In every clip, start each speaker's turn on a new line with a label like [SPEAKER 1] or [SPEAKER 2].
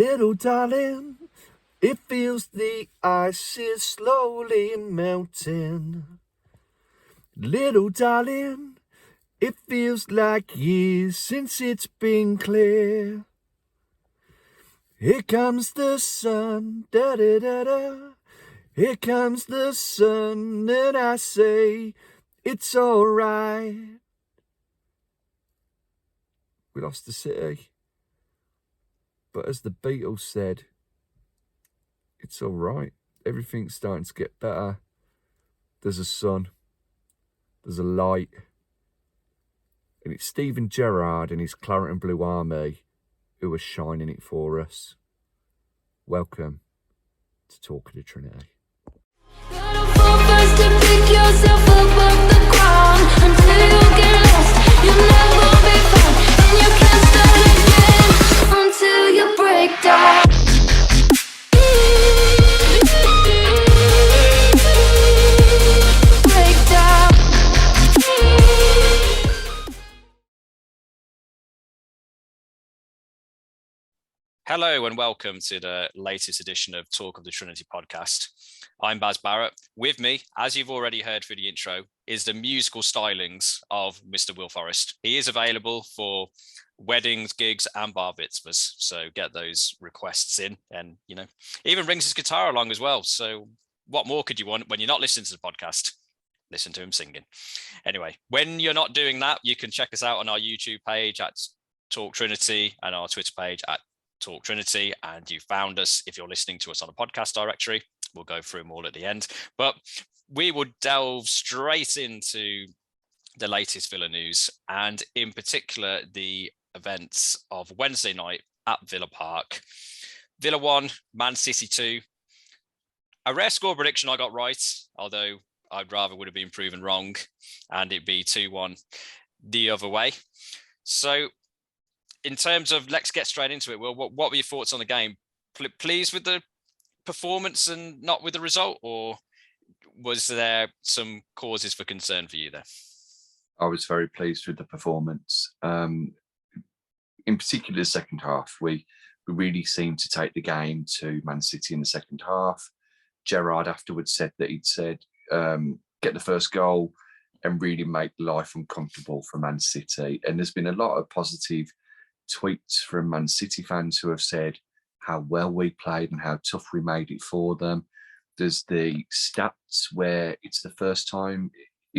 [SPEAKER 1] Little darling, it feels the ice is slowly melting. Little darling, it feels like years since it's been clear. Here comes the sun, da-da-da-da. Here comes the sun, and I say, it's alright. We lost the city. But as the Beatles said, it's alright. Everything's starting to get better. There's a sun. There's a light. And it's Steven Gerrard and his Claret and Blue Army who are shining it for us. Welcome to Talk of the Trinity.
[SPEAKER 2] First to pick yourself up off the ground until you get lost. You'll never be found, and you can't start again until you break down. Break down.
[SPEAKER 3] Hello and welcome to the latest edition of Talk of the Trinity podcast. I'm Baz Barrett. With me, as you've already heard through the intro, is the musical stylings of Mr. Will Forrest. He is available for weddings, gigs, and bar mitzvahs. So get those requests in, and even brings his guitar along as well. So what more could you want when you're not listening to the podcast? Listen to him singing. Anyway, when you're not doing that, you can check us out on our YouTube page at Talk Trinity and our Twitter page at Talk Trinity, and you found us if you're listening to us on a podcast directory. We'll go through them all at the end, but we will delve straight into the latest Villa news, and in particular the events of Wednesday night at Villa Park. Villa 1, Man City 2. A rare score prediction I got right, although I'd rather would have been proven wrong and it be 2-1 the other way. So in terms of, let's get straight into it. Will, what were your thoughts on the game? Pleased with the performance and not with the result, or was there some causes for concern for you there?
[SPEAKER 4] I was very pleased with the performance. In particular, the second half. We really seemed to take the game to Man City in the second half. Gerrard afterwards said that he'd get the first goal and really make life uncomfortable for Man City. And there's been a lot of positive tweets from Man City fans who have said how well we played and how tough we made it for them. There's the stats where it's the first time,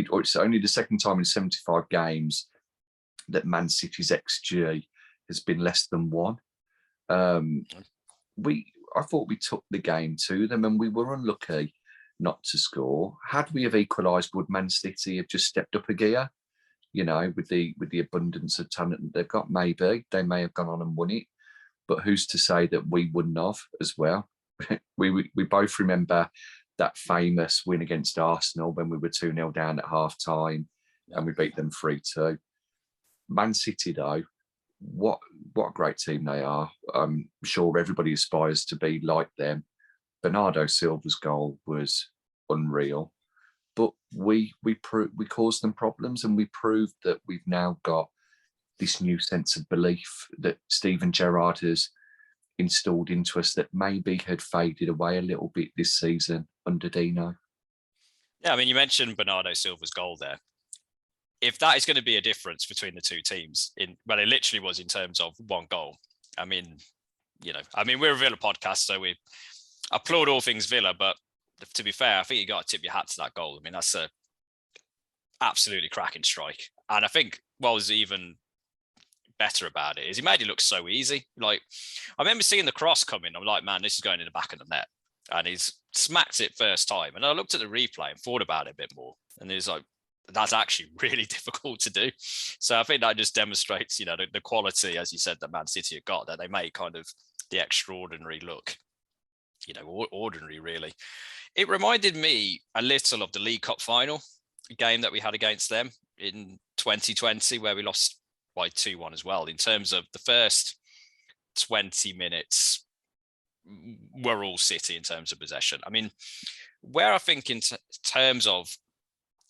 [SPEAKER 4] or it's only the second time in 75 games that Man City's XG has been less than 1. I thought we took the game to them and we were unlucky not to score. Had we have equalised, would Man City have just stepped up a gear? With the abundance of talent that they've got, maybe they may have gone on and won it, but who's to say that we wouldn't have as well? we both remember that famous win against Arsenal when we were 2-0 down at half time and we beat them 3-2. Man City, though, what a great team they are. I'm sure everybody aspires to be like them. Bernardo Silva's goal was unreal. But we caused them problems, and we proved that we've now got this new sense of belief that Steven Gerrard has installed into us that maybe had faded away a little bit this season under Dino.
[SPEAKER 3] Yeah, I mean, you mentioned Bernardo Silva's goal there. If that is going to be a difference between the two teams, it literally was in terms of one goal. I mean, we're a Villa podcast, so we applaud all things Villa, but to be fair, I think you got to tip your hat to that goal. I mean, that's a absolutely cracking strike. And I think what was even better about it is he made it look so easy. Like, I remember seeing the cross coming. I'm like, man, this is going in the back of the net. And he's smacked it first time. And I looked at the replay and thought about it a bit more. And it's like, that's actually really difficult to do. So I think that just demonstrates, the quality, as you said, that Man City have got, that they make kind of the extraordinary look, ordinary, really. It reminded me a little of the League Cup final game that we had against them in 2020, where we lost by 2-1 as well. In terms of the first 20 minutes, were all City in terms of possession. I mean, where I think in terms of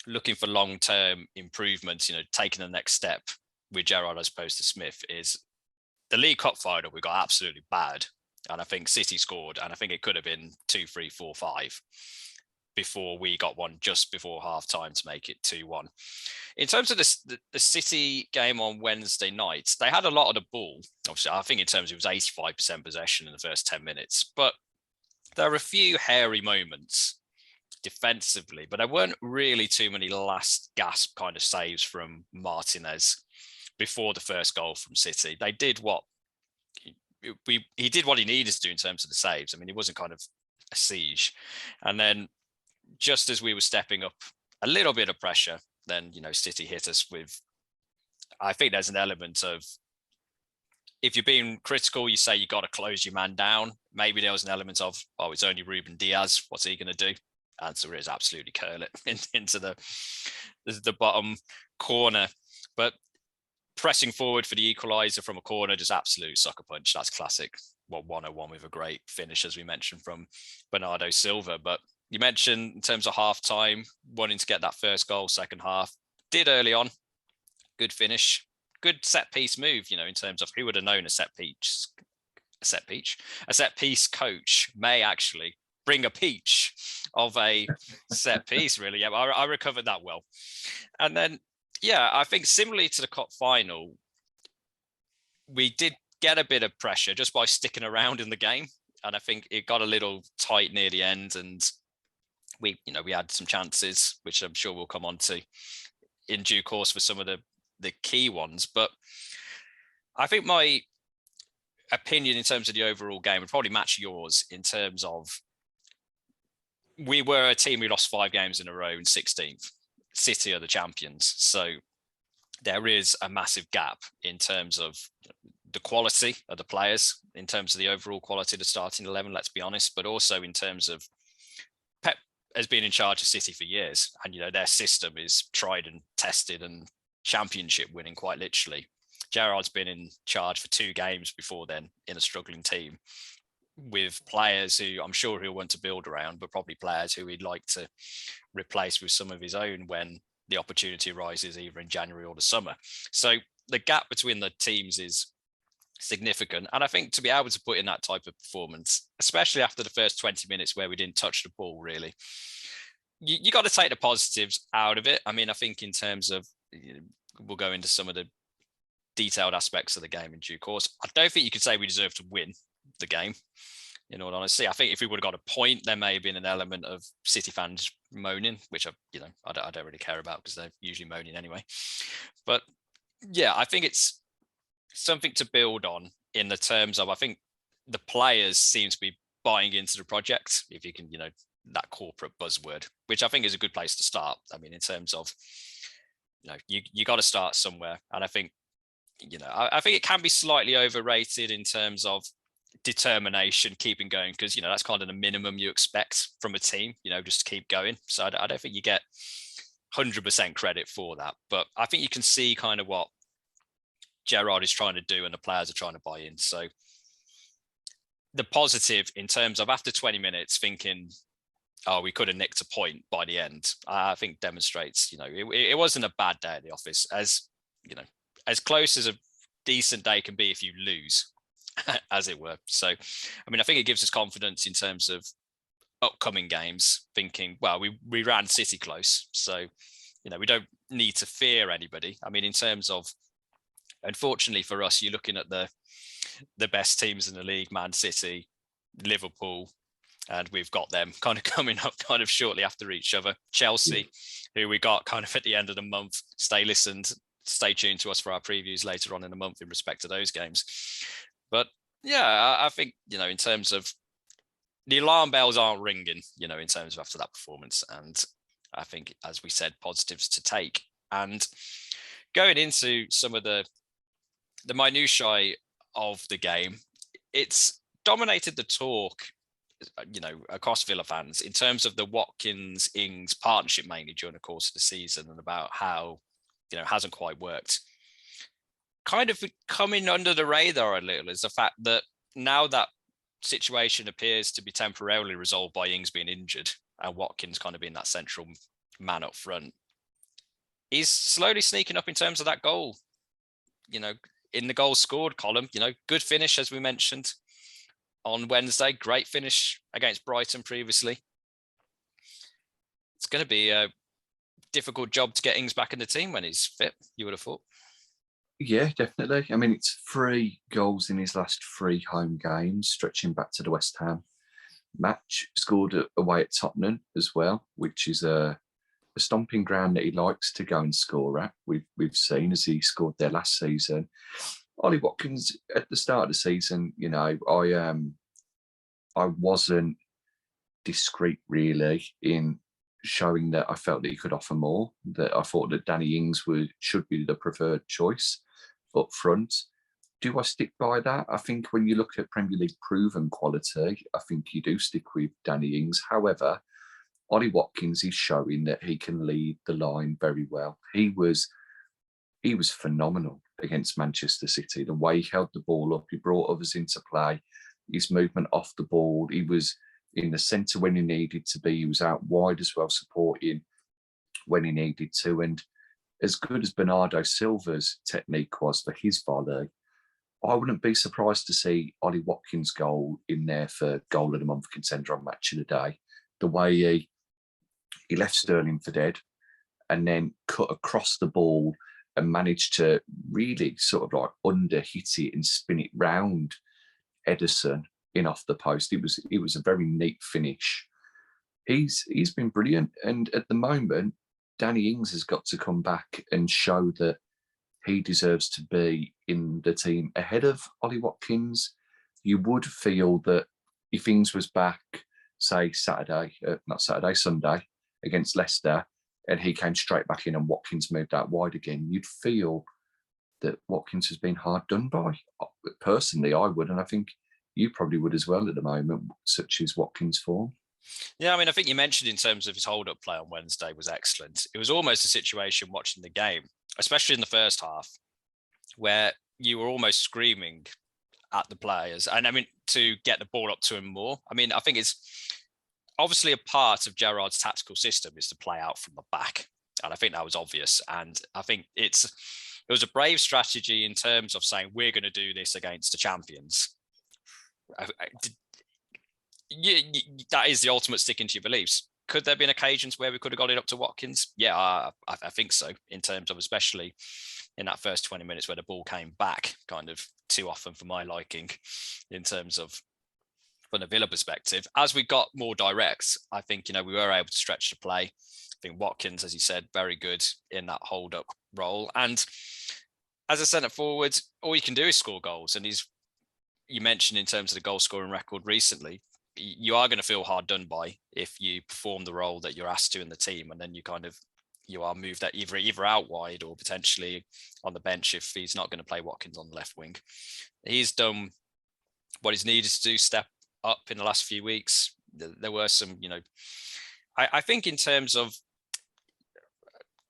[SPEAKER 3] looking for long-term improvements, taking the next step with Gerrard as opposed to Smith, is the League Cup final we got absolutely bad. And I think City scored, and I think it could have been 2, 3, 4, 5 before we got one just before half time to make it 2-1. In terms of the City game on Wednesday night, they had a lot of the ball. Obviously, I think in terms of it was 85% possession in the first 10 minutes, but there are a few hairy moments defensively, but there weren't really too many last gasp kind of saves from Martinez before the first goal from City. They did what he did what he needed to do in terms of the saves. I mean, it wasn't kind of a siege. And then just as we were stepping up a little bit of pressure, then, City hit us with, I think there's an element of, if you're being critical, you say you got to close your man down. Maybe there was an element of, oh, it's only Ruben Diaz. What's he going to do? Answer is absolutely curl it into the bottom corner. But pressing forward for the equaliser from a corner, just absolute sucker punch. That's classic. Well, 101 with a great finish, as we mentioned, from Bernardo Silva. But you mentioned in terms of half-time, wanting to get that first goal, second half. Did early on. Good finish. Good set-piece move, in terms of who would have known a set-piece coach may actually bring a peach of a set piece, really. Yeah, I recovered that well. And then, I think similarly to the cup final, we did get a bit of pressure just by sticking around in the game. And I think it got a little tight near the end, and we had some chances, which I'm sure we'll come on to in due course for some of the key ones. But I think my opinion in terms of the overall game would probably match yours in terms of, we were a team who lost 5 games in a row in 16th. City are the champions. So there is a massive gap in terms of the quality of the players, in terms of the overall quality of the starting 11, let's be honest, but also in terms of Pep has been in charge of City for years. And, their system is tried and tested and championship winning, quite literally. Gerrard's been in charge for 2 games before then in a struggling team, with players who I'm sure he'll want to build around, but probably players who he'd like to replace with some of his own when the opportunity arises, either in January or the summer. So the gap between the teams is significant. And I think to be able to put in that type of performance, especially after the first 20 minutes where we didn't touch the ball really, you got to take the positives out of it. I mean, I think in terms of, we'll go into some of the detailed aspects of the game in due course. I don't think you could say we deserve to win the game, in all honesty. I think if we would have got a point, there may have been an element of City fans moaning, which I don't really care about, because they're usually moaning anyway. But I think it's something to build on in the terms of, I think the players seem to be buying into the project, if you can, that corporate buzzword, which I think is a good place to start. I mean, in terms of, you got to start somewhere. And I think, I think it can be slightly overrated in terms of determination, keeping going, because that's kind of the minimum you expect from a team, just keep going. So I don't think you get 100% credit for that, but I think you can see kind of what Gerrard is trying to do and the players are trying to buy in. So the positive in terms of, after 20 minutes thinking, oh, we could have nicked a point by the end, I think demonstrates, it wasn't a bad day at the office, as close as a decent day can be if you lose, as it were. So, I mean, I think it gives us confidence in terms of upcoming games, thinking, well, we ran City close, so, we don't need to fear anybody. I mean, in terms of, unfortunately for us, you're looking at the best teams in the league, Man City, Liverpool, and we've got them kind of coming up kind of shortly after each other. Chelsea, who we got kind of at the end of the month. Stay tuned to us for our previews later on in the month in respect to those games. But I think, in terms of, the alarm bells aren't ringing, in terms of after that performance. And I think, as we said, positives to take. And going into some of the minutiae of the game, it's dominated the talk, across Villa fans in terms of the Watkins-Ings partnership, mainly during the course of the season, and about how, hasn't quite worked. Kind of coming under the radar a little is the fact that now that situation appears to be temporarily resolved by Ings being injured and Watkins kind of being that central man up front, he's slowly sneaking up in terms of that goal, in the goals scored column. Good finish, as we mentioned. on Wednesday. Great finish against Brighton previously. It's going to be a difficult job to get Ings back in the team when he's fit, you would have thought.
[SPEAKER 4] Yeah, definitely. I mean, it's 3 goals in his last 3 home games, stretching back to the West Ham match. Scored away at Tottenham as well, which is a stomping ground that he likes to go and score at. We've seen as he scored there last season. Ollie Watkins at the start of the season, you know, I wasn't discreet really in showing that I felt that he could offer more, that I thought that Danny Ings should be the preferred choice up front. Do I stick by that? I think when you look at Premier League proven quality, I think you do stick with Danny Ings. However, Ollie Watkins is showing that he can lead the line very well. He was phenomenal against Manchester City. The way he held the ball up, he brought others into play. His movement off the ball, he was in the centre when he needed to be. He was out wide as well, supporting when he needed to. And as good as Bernardo Silva's technique was for his volley, I wouldn't be surprised to see Ollie Watkins' goal in there for goal of the month contender on Match of the Day. The way he left Sterling for dead and then cut across the ball and managed to really sort of like under hit it and spin it round Ederson in off the post. It was a very neat finish. He's been brilliant. And at the moment, Danny Ings has got to come back and show that he deserves to be in the team ahead of Ollie Watkins. You would feel that if Ings was back, say Sunday against Leicester, and he came straight back in and Watkins moved out wide again, you'd feel that Watkins has been hard done by. Personally, I would, and I think you probably would as well at the moment, such as Watkins' form.
[SPEAKER 3] Yeah, I mean, I think you mentioned in terms of his hold-up play on Wednesday was excellent. It was almost a situation watching the game, especially in the first half, where you were almost screaming at the players. And I mean, to get the ball up to him more. I mean, I think it's obviously a part of Gerrard's tactical system is to play out from the back. And I think that was obvious. And I think it was a brave strategy in terms of saying, we're going to do this against the champions. That is the ultimate sticking to your beliefs. Could there have been occasions where we could have got it up to Watkins? Yeah, I think so, in terms of especially in that first 20 minutes where the ball came back kind of too often for my liking in terms of from a Villa perspective. As we got more direct, I think, you know, we were able to stretch the play. I think Watkins, as you said, very good in that hold-up role. And as a centre forward, all you can do is score goals. And you mentioned in terms of the goal scoring record recently, you are going to feel hard done by if you perform the role that you're asked to in the team, and then you are moved that either out wide or potentially on the bench if he's not going to play Watkins on the left wing. He's done what he's needed to do, step up in the last few weeks. There were some, you know, I think in terms of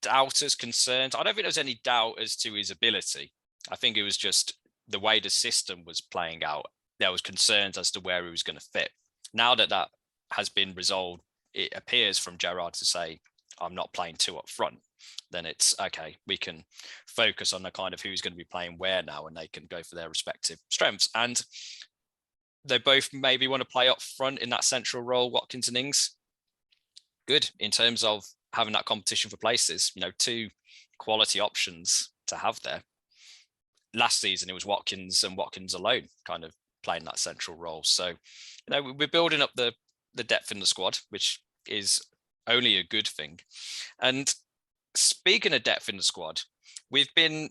[SPEAKER 3] doubters, concerns, I don't think there was any doubt as to his ability. I think it was just the way the system was playing out. There was concerns as to where he was going to fit. Now that has been resolved, it appears from Gerrard to say, I'm not playing 2 up front. Then it's okay, we can focus on the kind of who's going to be playing where now, and they can go for their respective strengths. And they both maybe want to play up front in that central role, Watkins and Ings. Good in terms of having that competition for places, you know, 2 quality options to have there. Last season, it was Watkins and Watkins alone kind of playing that central role. So, you know, we're building up the depth in the squad, which is only a good thing. And speaking of depth in the squad, we've been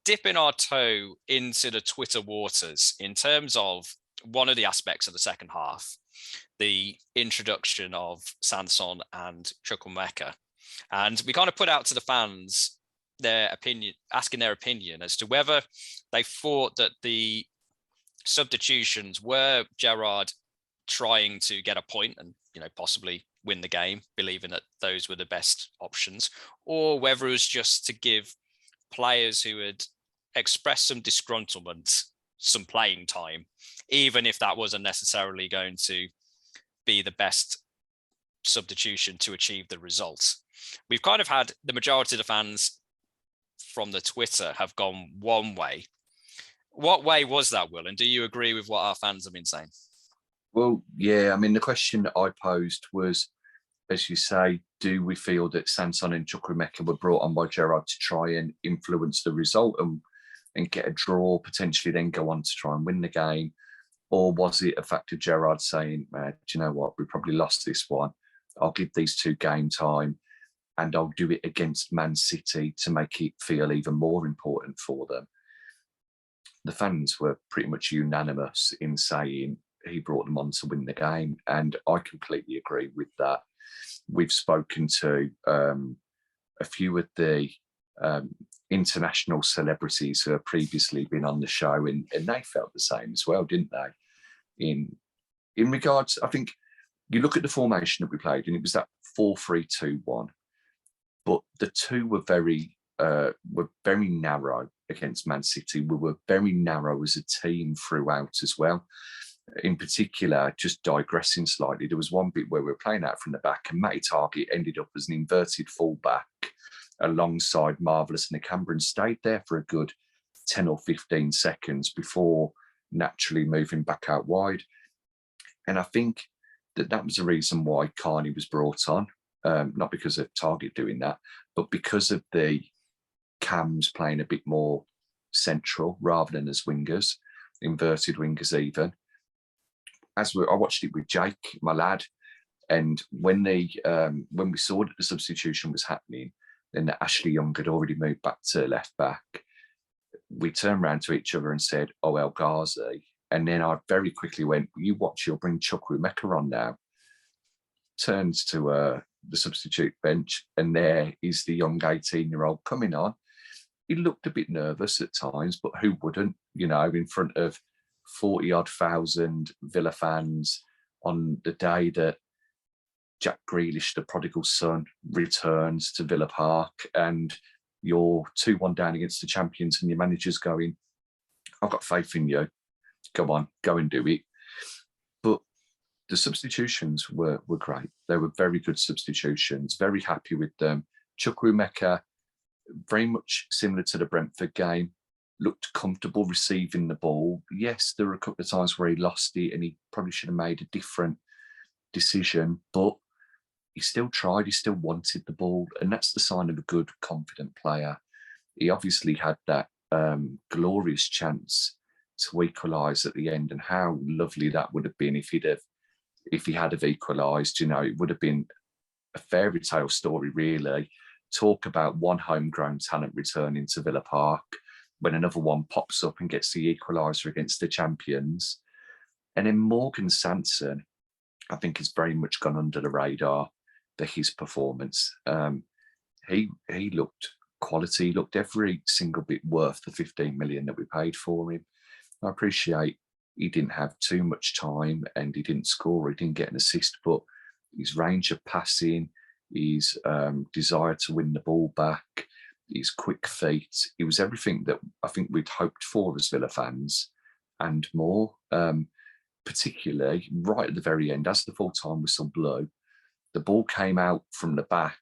[SPEAKER 3] dipping our toe into the Twitter waters in terms of one of the aspects of the second half, the introduction of Sanson and Chukwuemeka. And we kind of put out to the fans their opinion, asking their opinion as to whether they thought that the substitutions were Gerrard trying to get a point and, you know, possibly win the game, believing that those were the best options, or whether it was just to give players who had expressed some disgruntlement some playing time, even if that wasn't necessarily going to be the best substitution to achieve the results. We've kind of had the majority of the fans from the Twitter have gone one way, What way was that, Will? And do you agree with what our fans have been saying?
[SPEAKER 4] Well, yeah, I mean, the question that I posed was, as you say, do we feel that Sanson and Chukwuemeka were brought on by Gerrard to try and influence the result and get a draw, potentially then go on to try and win the game? Or was it a fact of Gerrard saying, do you know what, we probably lost this one. I'll give these two game time and I'll do it against Man City to make it feel even more important for them. The fans were pretty much unanimous in saying he brought them on to win the game. And I completely agree with that. We've spoken to a few of the international celebrities who have previously been on the show, and they felt the same as well, didn't they? In regards, I think you look at the formation that we played, and it was that 4-3-2-1, but the two were very narrow against Man City. We were very narrow as a team throughout as well. In particular, just digressing slightly, there was one bit where we were playing out from the back and Matty Target ended up as an inverted fullback alongside Marvellous and Nakamba and stayed there for a good 10 or 15 seconds before naturally moving back out wide. And I think that was the reason why Carney was brought on, not because of Target doing that, but because of the cams playing a bit more central rather than as wingers, inverted wingers even. I watched it with Jake, my lad, and when we saw that the substitution was happening, then that Ashley Young had already moved back to left back, we turned around to each other and said, "Oh, El Ghazi." And then I very quickly went, "You watch, you'll bring Chukwuemeka on now." Turns to the substitute bench, and there is the young 18-year-old coming on. He looked a bit nervous at times, but who wouldn't, in front of 40-odd thousand Villa fans on the day that Jack Grealish, the prodigal son, returns to Villa Park, and you're 2-1 down against the champions, and your manager's going, "I've got faith in you. Go on, go and do it." But the substitutions were great. They were very good substitutions, very happy with them. Chukwuemeka, very much similar to the Brentford game, looked comfortable receiving the ball. Yes, there were a couple of times where he lost it and he probably should have made a different decision, but he still tried, he still wanted the ball, and that's the sign of a good, confident player. He obviously had that glorious chance to equalise at the end, and how lovely that would have been if he had equalised. It would have been a fairy tale story, really. Talk about one homegrown talent returning to Villa Park when another one pops up and gets the equaliser against the champions. And then Morgan Sanson, I think, has very much gone under the radar for his performance. He looked quality, he looked every single bit worth the 15 million that we paid for him. I appreciate he didn't have too much time and he didn't score, he didn't get an assist, but his range of passing, his desire to win the ball back, his quick feet, he was everything that I think we'd hoped for as Villa fans and more. Particularly right at the very end, as the full-time whistle blew, the ball came out from the back,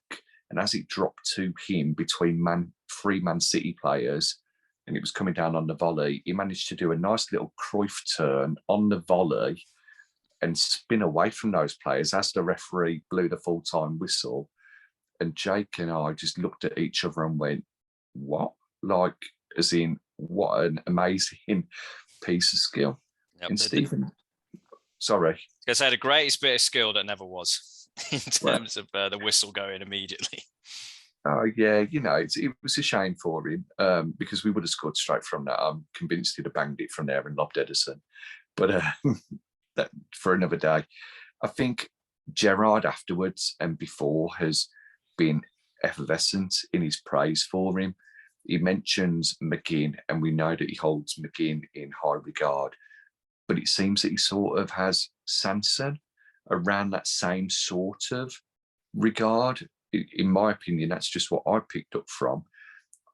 [SPEAKER 4] and as it dropped to him between three Man City players, and it was coming down on the volley, he managed to do a nice little Cruyff turn on the volley and spin away from those players as the referee blew the full-time whistle. And Jake and I just looked at each other and went, "What?" Like, as in, what an amazing piece of skill.
[SPEAKER 3] Yep,
[SPEAKER 4] and Stephen, sorry.
[SPEAKER 3] I say the greatest bit of skill that never was in terms of the whistle going immediately.
[SPEAKER 4] Oh, yeah, it was a shame for him because we would have scored straight from that. I'm convinced he'd have banged it from there and lobbed Edison. But that for another day. I think Gerrard afterwards and before has been effervescent in his praise for him. He mentions McGinn, and we know that he holds McGinn in high regard, but it seems that he sort of has Sanson around that same sort of regard. In my opinion, that's just what I picked up from.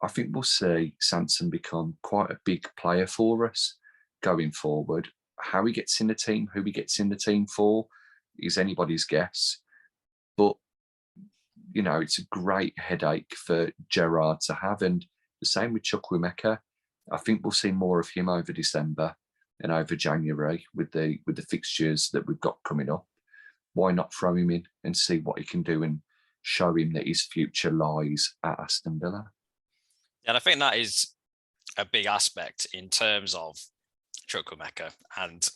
[SPEAKER 4] I think we'll see Sanson become quite a big player for us going forward. How he gets in the team, who he gets in the team for, is anybody's guess. But, it's a great headache for Gerrard to have. And the same with Chukwuemeka. I think we'll see more of him over December and over January with the fixtures that we've got coming up. Why not throw him in and see what he can do and show him that his future lies at Aston Villa?
[SPEAKER 3] And I think that is a big aspect in terms of Chukwuemeka. And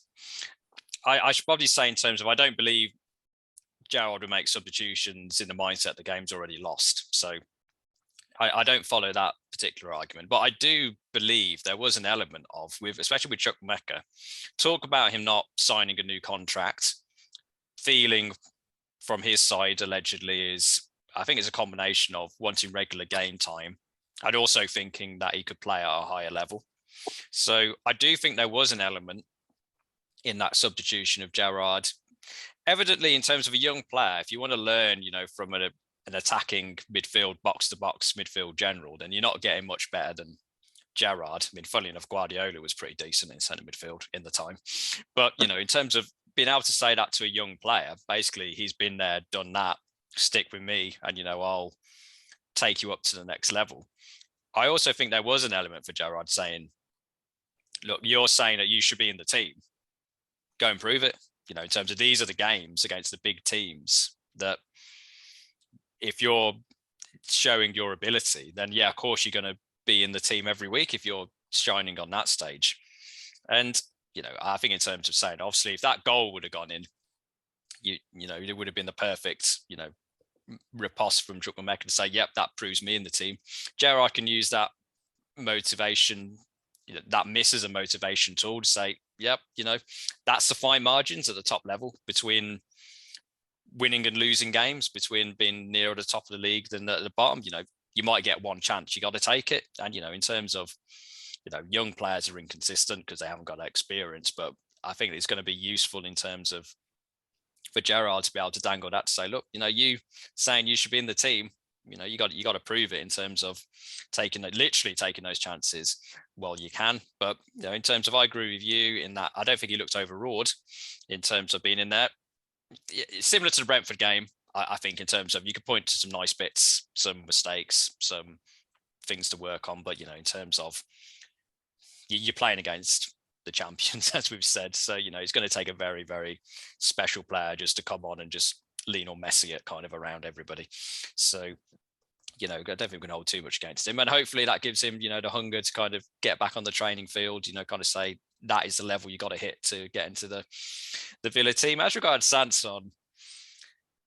[SPEAKER 3] I should probably say in terms of, I don't believe Gerrard would make substitutions in the mindset the game's already lost. So I don't follow that particular argument, but I do believe there was an element of, especially with Chukwuemeka, talk about him not signing a new contract, feeling from his side allegedly is, I think it's a combination of wanting regular game time and also thinking that he could play at a higher level. So I do think there was an element in that substitution of Gerrard. Evidently, in terms of a young player, if you want to learn, from an attacking midfield, box-to-box midfield general, then you're not getting much better than Gerrard. I mean, funnily enough, Guardiola was pretty decent in centre midfield in the time. But, in terms of being able to say that to a young player, basically, he's been there, done that, stick with me, and, I'll take you up to the next level. I also think there was an element for Gerrard saying, look, you're saying that you should be in the team. Go and prove it. In terms of these are the games against the big teams that if you're showing your ability, then yeah, of course you're going to be in the team every week if you're shining on that stage. And, I think in terms of saying, obviously, if that goal would have gone in, it would have been the perfect, riposte from Chukwuemeka to say, yep, that proves me in the team. Gerrard can use that motivation, that miss as a motivation tool to say, yep, that's the fine margins at the top level between winning and losing games, between being nearer the top of the league than at the bottom. You might get one chance, you got to take it. And, in terms of, young players are inconsistent because they haven't got that experience, but I think it's going to be useful in terms of for Gerrard to be able to dangle that to say, look, you saying you should be in the team, you got to prove it in terms of literally taking those chances. Well, you can, but in terms of, I agree with you in that I don't think he looked overawed in terms of being in there. It's similar to the Brentford game, I think, in terms of you could point to some nice bits, some mistakes, some things to work on, but in terms of you're playing against the champions, as we've said. So, it's going to take a very, very special player just to come on and just Lionel Messi it kind of around everybody. So, I don't think we can hold too much against him. And hopefully that gives him, the hunger to kind of get back on the training field, kind of say that is the level you got to hit to get into the Villa team. As regards Sanson,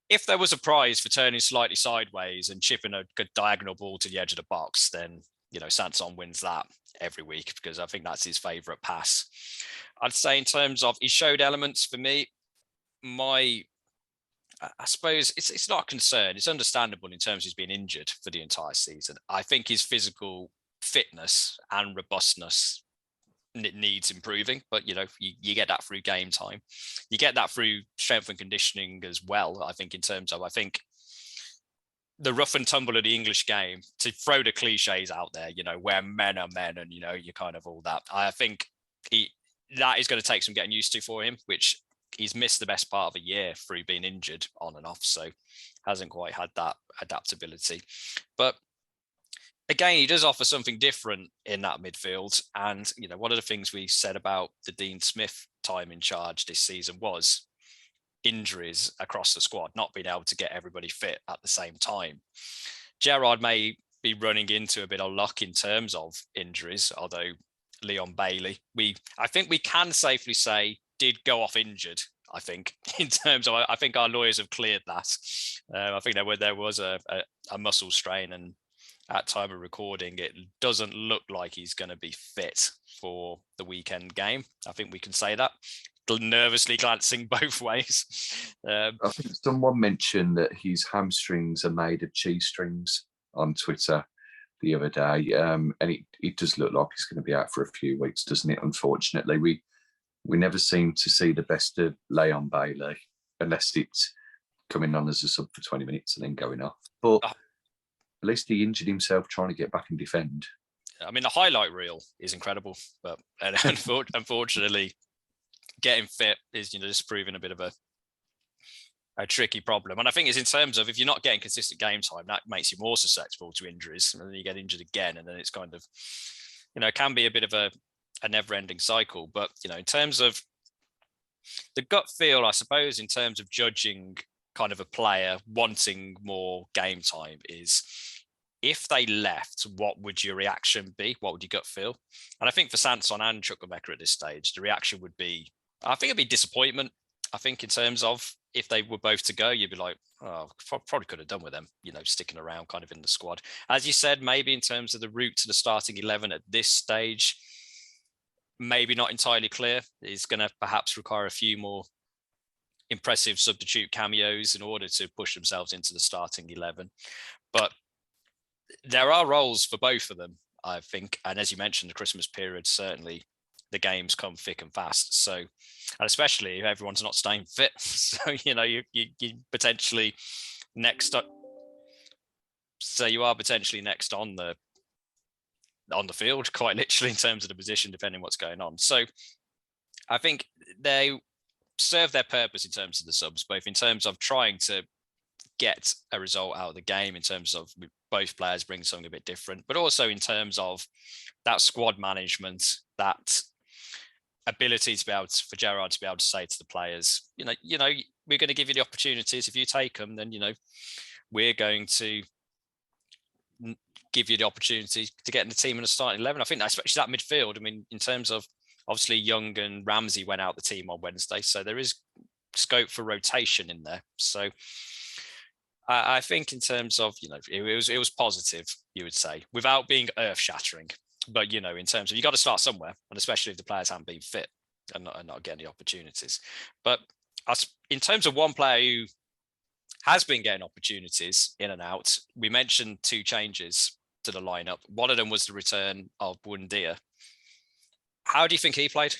[SPEAKER 3] if there was a prize for turning slightly sideways and chipping a good diagonal ball to the edge of the box, then, Sanson wins that every week because I think that's his favourite pass. I'd say in terms of, he showed elements for me. I suppose it's not a concern. It's understandable in terms of he's been injured for the entire season. I think his physical fitness and robustness needs improving, but you get that through game time. You get that through strength and conditioning as well. I think in terms of, the rough and tumble of the English game, to throw the cliches out there, where men are men and, you kind of all that. I think that is going to take some getting used to for him, which he's missed the best part of a year through being injured on and off. So hasn't quite had that adaptability. But again, he does offer something different in that midfield. And, one of the things we said about the Dean Smith time in charge this season was injuries across the squad, not being able to get everybody fit at the same time. Gerrard may be running into a bit of luck in terms of injuries, although Leon Bailey, I think we can safely say, did go off injured. I think in terms of, I think our lawyers have cleared that. I think there was a muscle strain, and at time of recording, it doesn't look like he's going to be fit for the weekend game. I think we can say that. Nervously glancing both ways.
[SPEAKER 4] I think someone mentioned that his hamstrings are made of cheese strings on Twitter the other day, and it does look like he's going to be out for a few weeks, doesn't it? Unfortunately, we never seem to see the best of Leon Bailey unless it's coming on as a sub for 20 minutes and then going off. But at least he injured himself trying to get back and defend.
[SPEAKER 3] I mean, the highlight reel is incredible, but unfortunately, getting fit is, just proving a bit of a tricky problem. And I think it's in terms of, if you're not getting consistent game time, that makes you more susceptible to injuries. And then you get injured again, and then it's kind of, it can be a bit of a never-ending cycle. But, in terms of the gut feel, I suppose, in terms of judging kind of a player wanting more game time is, if they left, what would your reaction be? What would your gut feel? And I think for Sanson and Chukwuemeka at this stage, the reaction would be, I think it'd be disappointment. I think in terms of if they were both to go, you'd be like, oh, probably could have done with them, sticking around kind of in the squad. As you said, maybe in terms of the route to the starting 11 at this stage, maybe not entirely clear. It's going to perhaps require a few more impressive substitute cameos in order to push themselves into the starting 11. But there are roles for both of them, I think. And as you mentioned, the Christmas period, certainly the games come thick and fast. So, and especially if everyone's not staying fit. So, you potentially next up. So you are potentially next on the field, quite literally, in terms of the position, depending what's going on. So I think they serve their purpose in terms of the subs, both in terms of trying to get a result out of the game, in terms of both players bring something a bit different, but also in terms of that squad management, that ability to be able to, for Gerrard to be able to say to the players, we're going to give you the opportunities. If you take them, then, we're going to give you the opportunity to get in the team in the starting 11. I think that, especially that midfield, I mean, in terms of, obviously Young and Ramsey went out the team on Wednesday, so there is scope for rotation in there. So I think in terms of, it was positive, you would say, without being earth-shattering. But, in terms of, you got to start somewhere, and especially if the players haven't been fit and not getting the opportunities. But in terms of one player who has been getting opportunities in and out, we mentioned 2 changes to the lineup. One of them was the return of Buendia. How do you think he played?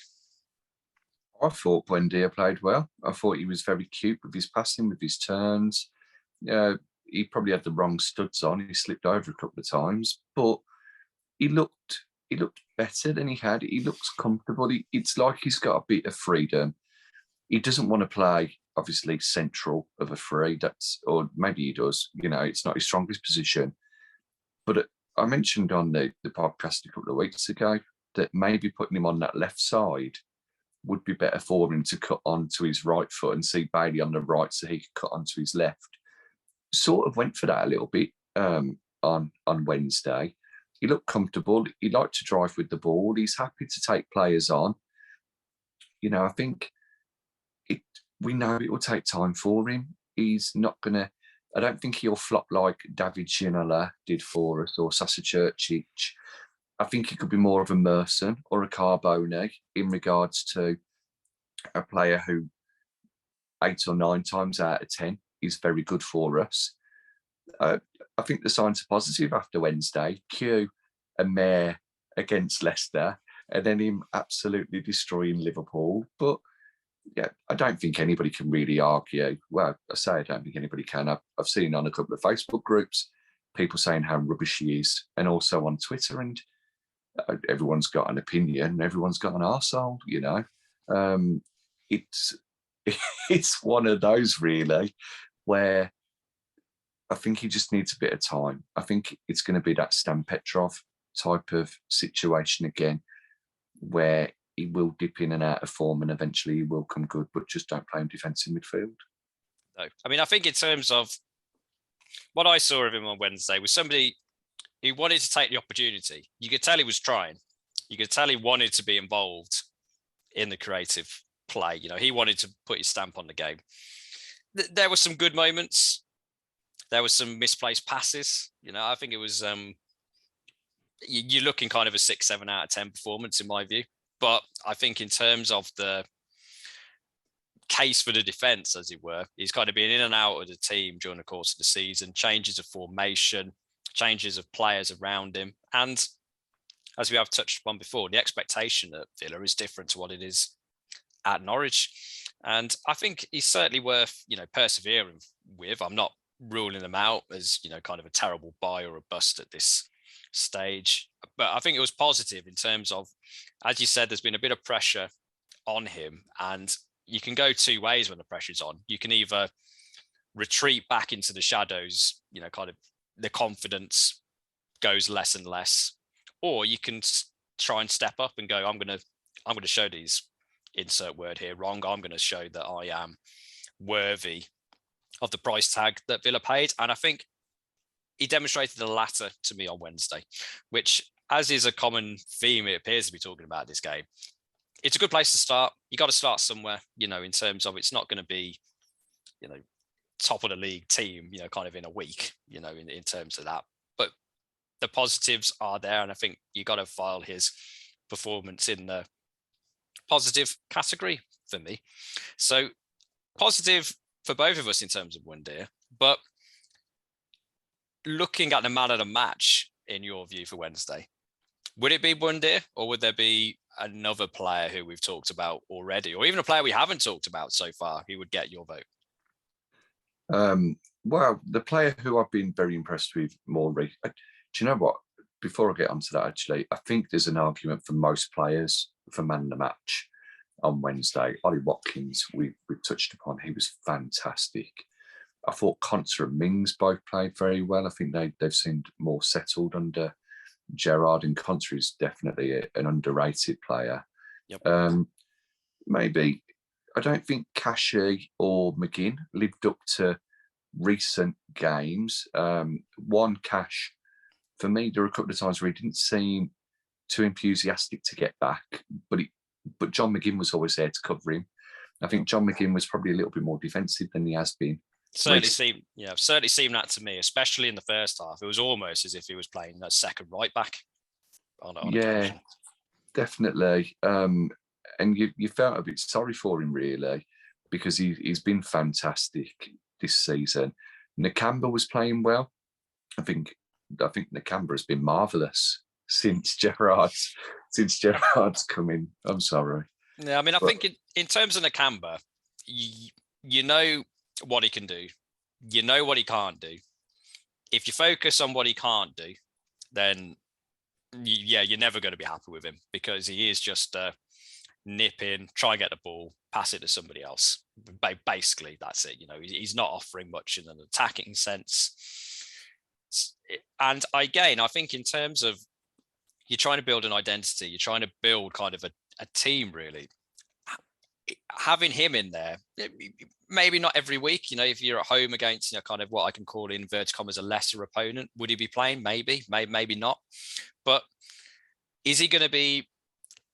[SPEAKER 4] I thought Buendia played well. I thought he was very cute with his passing, with his turns. He probably had the wrong studs on. He slipped over a couple of times, but he looked better than he had. He looks comfortable. It's like he's got a bit of freedom. He doesn't want to play, obviously, central of a three. Or maybe he does. It's not his strongest position. But I mentioned on the podcast a couple of weeks ago that maybe putting him on that left side would be better for him to cut onto his right foot and see Bailey on the right so he could cut onto his left. Sort of went for that a little bit on Wednesday. He looked comfortable. He liked to drive with the ball. He's happy to take players on. I think we know it will take time for him. He's not going to, I don't think he'll flop like David Ginola did for us, or Sasa Churchic. I think he could be more of a Merson or a Carbone in regards to a player who 8 or 9 times out of 10 is very good for us. I think the signs are positive after Wednesday. Q and Mayor against Leicester, and then him absolutely destroying Liverpool. But yeah, I don't think anybody can really argue. Well, I don't think anybody can. I've seen on a couple of Facebook groups people saying how rubbish he is, and also on Twitter, and everyone's got an opinion, everyone's got an arsehole, It's one of those, really, where I think he just needs a bit of time. I think it's going to be that Stan Petrov type of situation again, where he will dip in and out of form and eventually he will come good, but just don't play him defensive midfield.
[SPEAKER 3] No. I mean, I think in terms of what I saw of him on Wednesday was somebody who wanted to take the opportunity. You could tell he was trying. You could tell he wanted to be involved in the creative play. He wanted to put his stamp on the game. There were some good moments. There were some misplaced passes. I think it was, you're looking kind of a 6-7 out of 10 performance in my view. But I think in terms of the case for the defence, as it were, he's kind of been in and out of the team during the course of the season, changes of formation, changes of players around him. And as we have touched upon before, the expectation at Villa is different to what it is at Norwich. And I think he's certainly worth, persevering with. I'm not ruling him out as, kind of a terrible buy or a bust at this stage. But I think it was positive in terms of, as you said, there's been a bit of pressure on him, and you can go 2 ways when the pressure's on. You can either retreat back into the shadows, kind of the confidence goes less and less, or you can try and step up and go, I'm going to show these, insert word here, wrong. I'm going to show that I am worthy of the price tag that Villa paid. And I think he demonstrated the latter to me on Wednesday, which, as is a common theme it appears to be talking about this game, it's a good place to start. You got to start somewhere, in terms of, it's not going to be, top of the league team, kind of in a week, in terms of that. But the positives are there. And I think you got to file his performance in the positive category for me. So positive for both of us in terms of Buendia, but looking at the man of the match, in your view, for Wednesday, would it be Buendia, or would there be another player who we've talked about already, or even a player we haven't talked about so far who would get your vote?
[SPEAKER 4] Well, the player who I've been very impressed with do you know what? Before I get onto that, actually, I think there's an argument for most players for man of the match on Wednesday. Ollie Watkins, we've touched upon, he was fantastic. I thought Konsa and Mings both played very well. I think they've seemed more settled under Gerrard, and Konsa is definitely an underrated player.
[SPEAKER 3] Yep.
[SPEAKER 4] Maybe, I don't think Kashi or McGinn lived up to recent games. One, Cash, for me, there were a couple of times where he didn't seem too enthusiastic to get back, but John McGinn was always there to cover him. I think John McGinn was probably a little bit more defensive than he has been.
[SPEAKER 3] Certainly seemed that to me, especially in the first half. It was almost as if he was playing that second right back. On occasion.
[SPEAKER 4] Definitely. And you felt a bit sorry for him, really, because he's been fantastic this season. Nakamba was playing well. I think Nakamba has been marvellous since Gerrard's come in. I'm sorry.
[SPEAKER 3] Yeah, I mean, I think in terms of Nakamba, you know what he can do. You know what he can't do. If you focus on what he can't do, then you're never going to be happy with him, because he is just nip in, try and get the ball, pass it to somebody else. Basically, that's it. He's not offering much in an attacking sense. And again, I think in terms of, you're trying to build an identity, you're trying to build kind of a team, really. Having him in there, maybe not every week, if you're at home against, kind of what I can call in inverted commas a lesser opponent, would he be playing? Maybe not. But is he going to be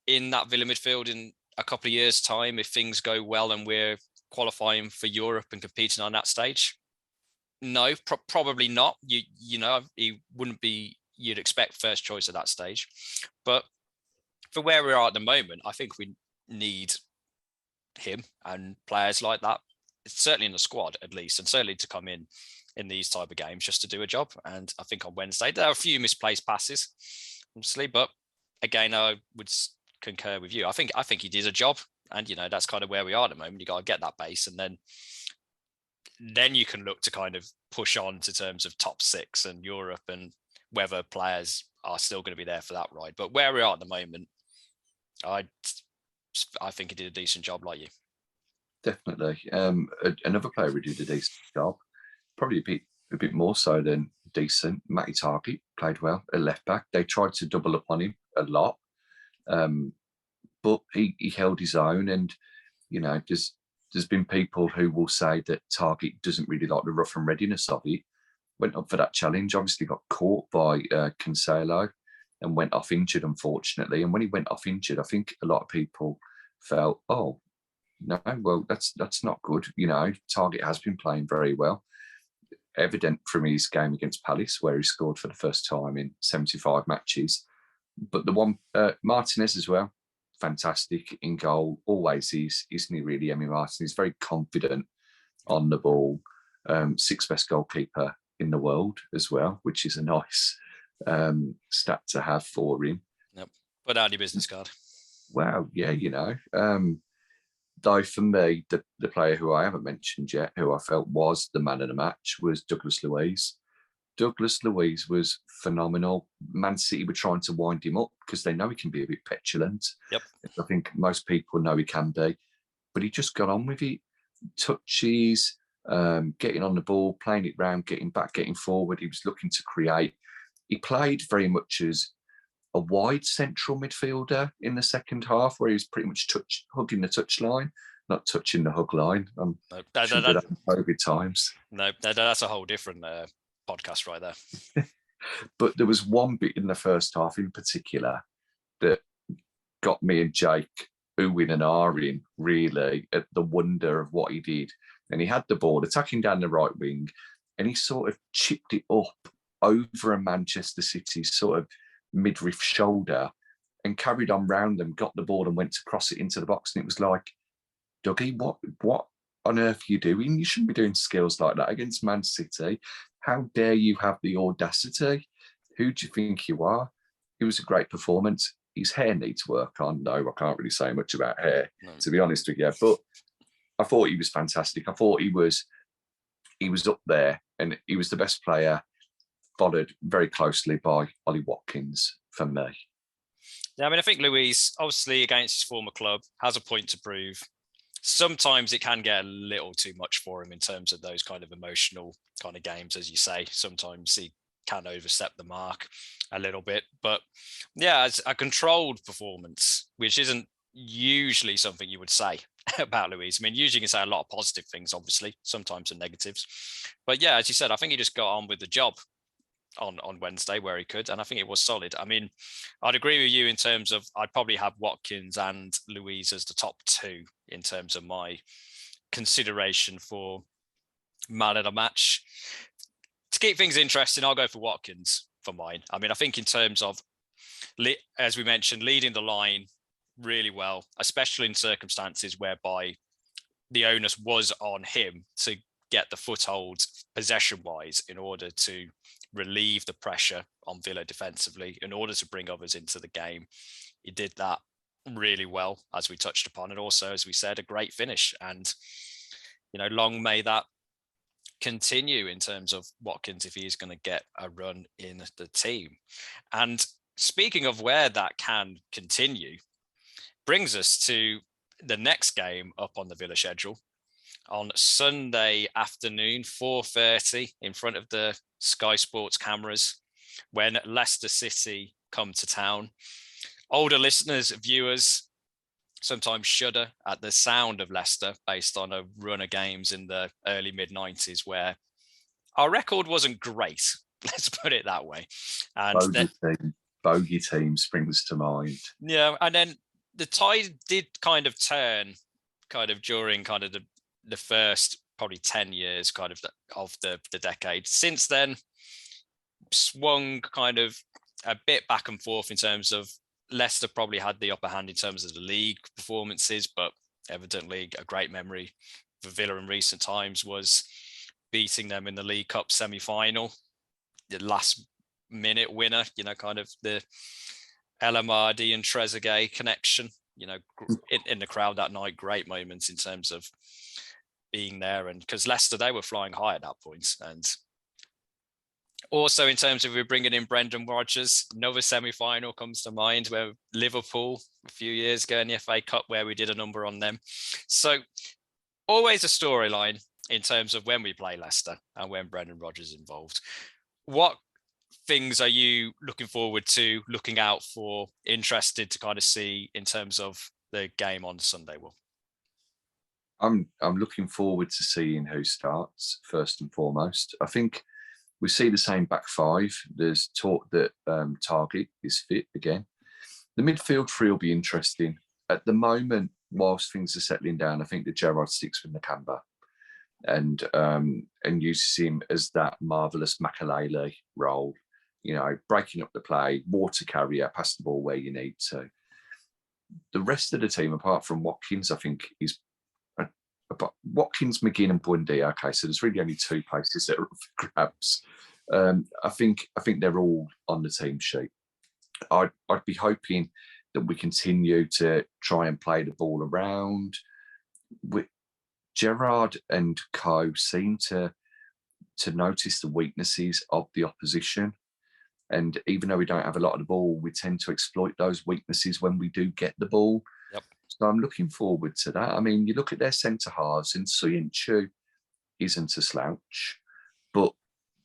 [SPEAKER 3] in that Villa midfield in a couple of years' time if things go well and we're qualifying for Europe and competing on that stage? No, probably not. He wouldn't be, you'd expect, first choice at that stage. But for where we are at the moment, I think we need him and players like that, certainly in the squad at least, and certainly to come in these type of games just to do a job. And I think on Wednesday there are a few misplaced passes, obviously, but again, I would concur with you. I think he did a job, and that's kind of where we are at the moment. You got to get that base, and then you can look to kind of push on to terms of top six and Europe, and whether players are still going to be there for that ride. But where we are at the moment, I think he did a decent job, like you.
[SPEAKER 4] Definitely. Another player who did a decent job, probably a bit more so than decent. Matty Targett played well at left back. They tried to double up on him a lot, but he held his own. And there's been people who will say that Targett doesn't really like the rough and readiness of it. Went up for that challenge, obviously got caught by Cancelo and went off injured, unfortunately. And when he went off injured, I think a lot of people felt, oh, no, well, that's not good. Targett has been playing very well. Evident from his game against Palace, where he scored for the first time in 75 matches. But the one, Martinez as well, fantastic in goal. Always is, isn't he, really, Emi Martin? He's very confident on the ball. Sixth best goalkeeper in the world as well, which is a nice stat to have for him.
[SPEAKER 3] Yep. Put out your business card.
[SPEAKER 4] Wow, yeah, Though for me, the player who I haven't mentioned yet, who I felt was the man of the match, was Douglas Luiz. Douglas Luiz was phenomenal. Man City were trying to wind him up because they know he can be a bit petulant.
[SPEAKER 3] Yep.
[SPEAKER 4] I think most people know he can be, but he just got on with it. Touches, getting on the ball, playing it round, getting back, getting forward. He was looking to create. He played very much as a wide central midfielder in the second half, where he was pretty much hugging the touchline, not touching the hug line.
[SPEAKER 3] No,
[SPEAKER 4] COVID times.
[SPEAKER 3] No, that's a whole different podcast right there.
[SPEAKER 4] But there was one bit in the first half in particular that got me and Jake oohing and ahhing, really, at the wonder of what he did. And he had the ball attacking down the right wing, and he sort of chipped it up over a Manchester City sort of midriff shoulder and carried on round them, got the ball and went to cross it into the box. And it was like, Dougie, what on earth are you doing? You shouldn't be doing skills like that against Man City. How dare you have the audacity? Who do you think you are? It was a great performance. His hair needs work on, though. I can't really say much about hair, to be honest with you. But I thought he was fantastic. I thought he was up there, and he was the best player, followed very closely by Ollie Watkins for me.
[SPEAKER 3] Yeah, I mean, I think Luiz, obviously against his former club, has a point to prove. Sometimes it can get a little too much for him in terms of those kind of emotional kind of games, as you say. Sometimes he can overstep the mark a little bit. But yeah, it's a controlled performance, which isn't usually something you would say about Luiz. I mean, usually you can say a lot of positive things, obviously, sometimes some negatives. But yeah, as you said, I think he just got on with the job on Wednesday where he could, and I think it was solid. I mean, I'd agree with you in terms of I'd probably have Watkins and Luiz as the top two in terms of my consideration for man of the match. To keep things interesting, I'll go for Watkins for mine. I mean, I think in terms of, as we mentioned, leading the line really well, especially in circumstances whereby the onus was on him to get the foothold possession-wise in order to relieve the pressure on Villa defensively, in order to bring others into the game. He did that really well, as we touched upon, and also, as we said, a great finish. And, you know, long may that continue in terms of Watkins if he is going to get a run in the team. And speaking of where that can continue, brings us to the next game up on the Villa schedule on Sunday afternoon, 4:30, in front of the Sky Sports cameras, when Leicester City come to town. Older listeners, viewers, sometimes shudder at the sound of Leicester based on a run of games in the early mid-90s where our record wasn't great. Let's put it that way. And
[SPEAKER 4] bogey team springs to mind.
[SPEAKER 3] Yeah, and then the tide did kind of turn during the first probably 10 years of the decade. Since then, swung kind of a bit back and forth in terms of Leicester probably had the upper hand in terms of the league performances, but evidently a great memory for Villa in recent times was beating them in the League Cup semi-final, the last minute winner, you know, kind of the El Amadi and Trezeguet connection, you know, in the crowd that night. Great moments in terms of being there, and because Leicester, they were flying high at that point. And also in terms of we're bringing in Brendan Rodgers, another semi-final comes to mind where Liverpool a few years ago in the FA Cup where we did a number on them. So always a storyline in terms of when we play Leicester and when Brendan Rodgers is involved. What things are you looking forward to, looking out for, interested to kind of see in terms of the game on Sunday, Will?
[SPEAKER 4] I'm looking forward to seeing who starts first and foremost. I think we see the same back five. There's talk that Target is fit again. The midfield three will be interesting. At the moment, whilst things are settling down, I think that Gerrard sticks with Nakamba and uses him as that marvellous Makalele role, you know, breaking up the play, water carrier, pass the ball where you need to. The rest of the team, apart from Watkins, I think is Watkins, McGinn, and Bundy. Okay, so there's really only two places that are up for grabs. I think they're all on the team sheet. I'd be hoping that we continue to try and play the ball around. Gerrard and co seem to notice the weaknesses of the opposition, and even though we don't have a lot of the ball, we tend to exploit those weaknesses when we do get the ball.
[SPEAKER 3] Yep.
[SPEAKER 4] So I'm looking forward to that. I mean, you look at their centre halves, and Soyuncu isn't a slouch, but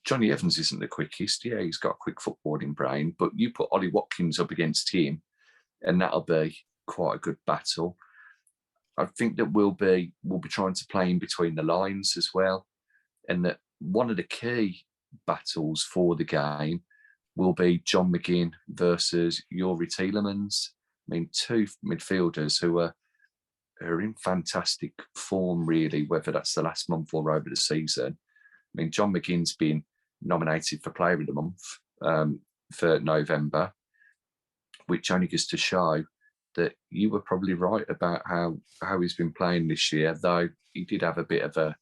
[SPEAKER 4] Johnny Evans isn't the quickest. Yeah, he's got a quick footballing brain, but you put Ollie Watkins up against him, and that'll be quite a good battle. I think that we'll be trying to play in between the lines as well, and that one of the key battles for the game will be John McGinn versus Yuri Tielemans. I mean, two midfielders who are in fantastic form, really, whether that's the last month or over the season. I mean, John McGinn's been nominated for Player of the Month for November, which only goes to show that you were probably right about how he's been playing this year, though he did have a bit of a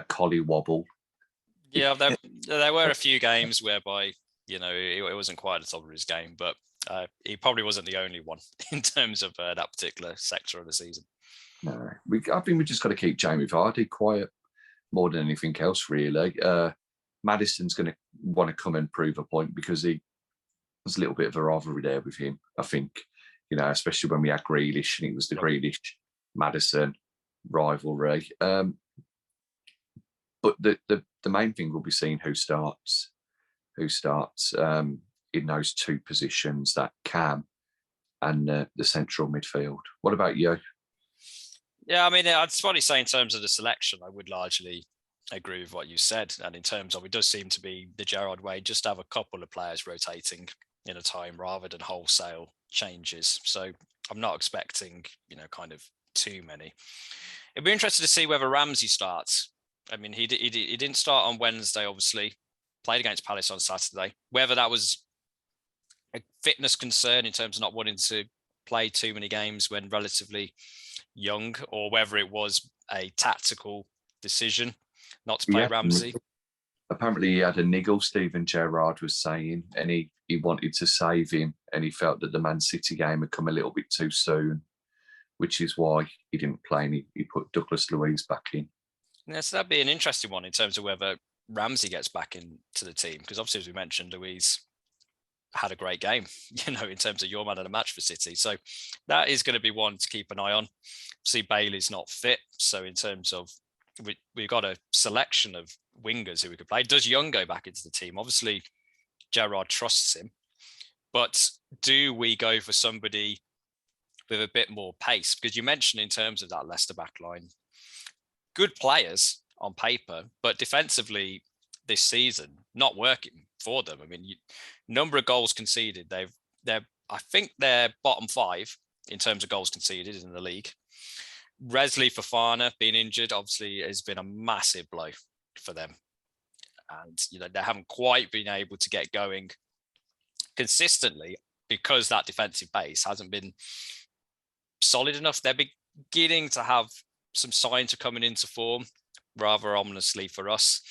[SPEAKER 4] collie wobble.
[SPEAKER 3] Yeah, there were a few games whereby, it wasn't quite at the top of his game, but he probably wasn't the only one in terms of that particular sector of the season.
[SPEAKER 4] No, I think we just got to keep Jamie Vardy quiet more than anything else, really. Maddison's going to want to come and prove a point because there's a little bit of a rivalry there with him, I think, especially when we had Grealish and it was the Grealish-Maddison rivalry. But the main thing will be seeing who starts in those two positions, that Cam and the central midfield. What about you?
[SPEAKER 3] Yeah, I mean, I'd probably say in terms of the selection, I would largely agree with what you said. And in terms of, it does seem to be the Gerrard way, just have a couple of players rotating in a time rather than wholesale changes. So I'm not expecting, kind of too many. It'd be interesting to see whether Ramsey starts. I mean, he didn't start on Wednesday, obviously, played against Palace on Saturday. Whether that was a fitness concern in terms of not wanting to play too many games when relatively young, or whether it was a tactical decision not to play Ramsey.
[SPEAKER 4] Apparently he had a niggle, Steven Gerrard was saying, and he wanted to save him, and he felt that the Man City game had come a little bit too soon, which is why he didn't play, and he put Douglas Luiz back in.
[SPEAKER 3] Yeah, so that'd be an interesting one in terms of whether Ramsey gets back into the team, because obviously, as we mentioned, Luiz had a great game, in terms of your man of the match for City. So that is going to be one to keep an eye on. See, Bailey's not fit. So in terms of, we've got a selection of wingers who we could play. Does Young go back into the team? Obviously, Gerrard trusts him. But do we go for somebody with a bit more pace? Because you mentioned in terms of that Leicester backline, good players on paper, but defensively this season, not working for them. I mean, number of goals conceded, I think they're bottom 5 in terms of goals conceded in the league. Wesley Fofana being injured obviously has been a massive blow for them, and they haven't quite been able to get going consistently because that defensive base hasn't been solid enough. They're beginning to have some signs of coming into form, rather ominously for us.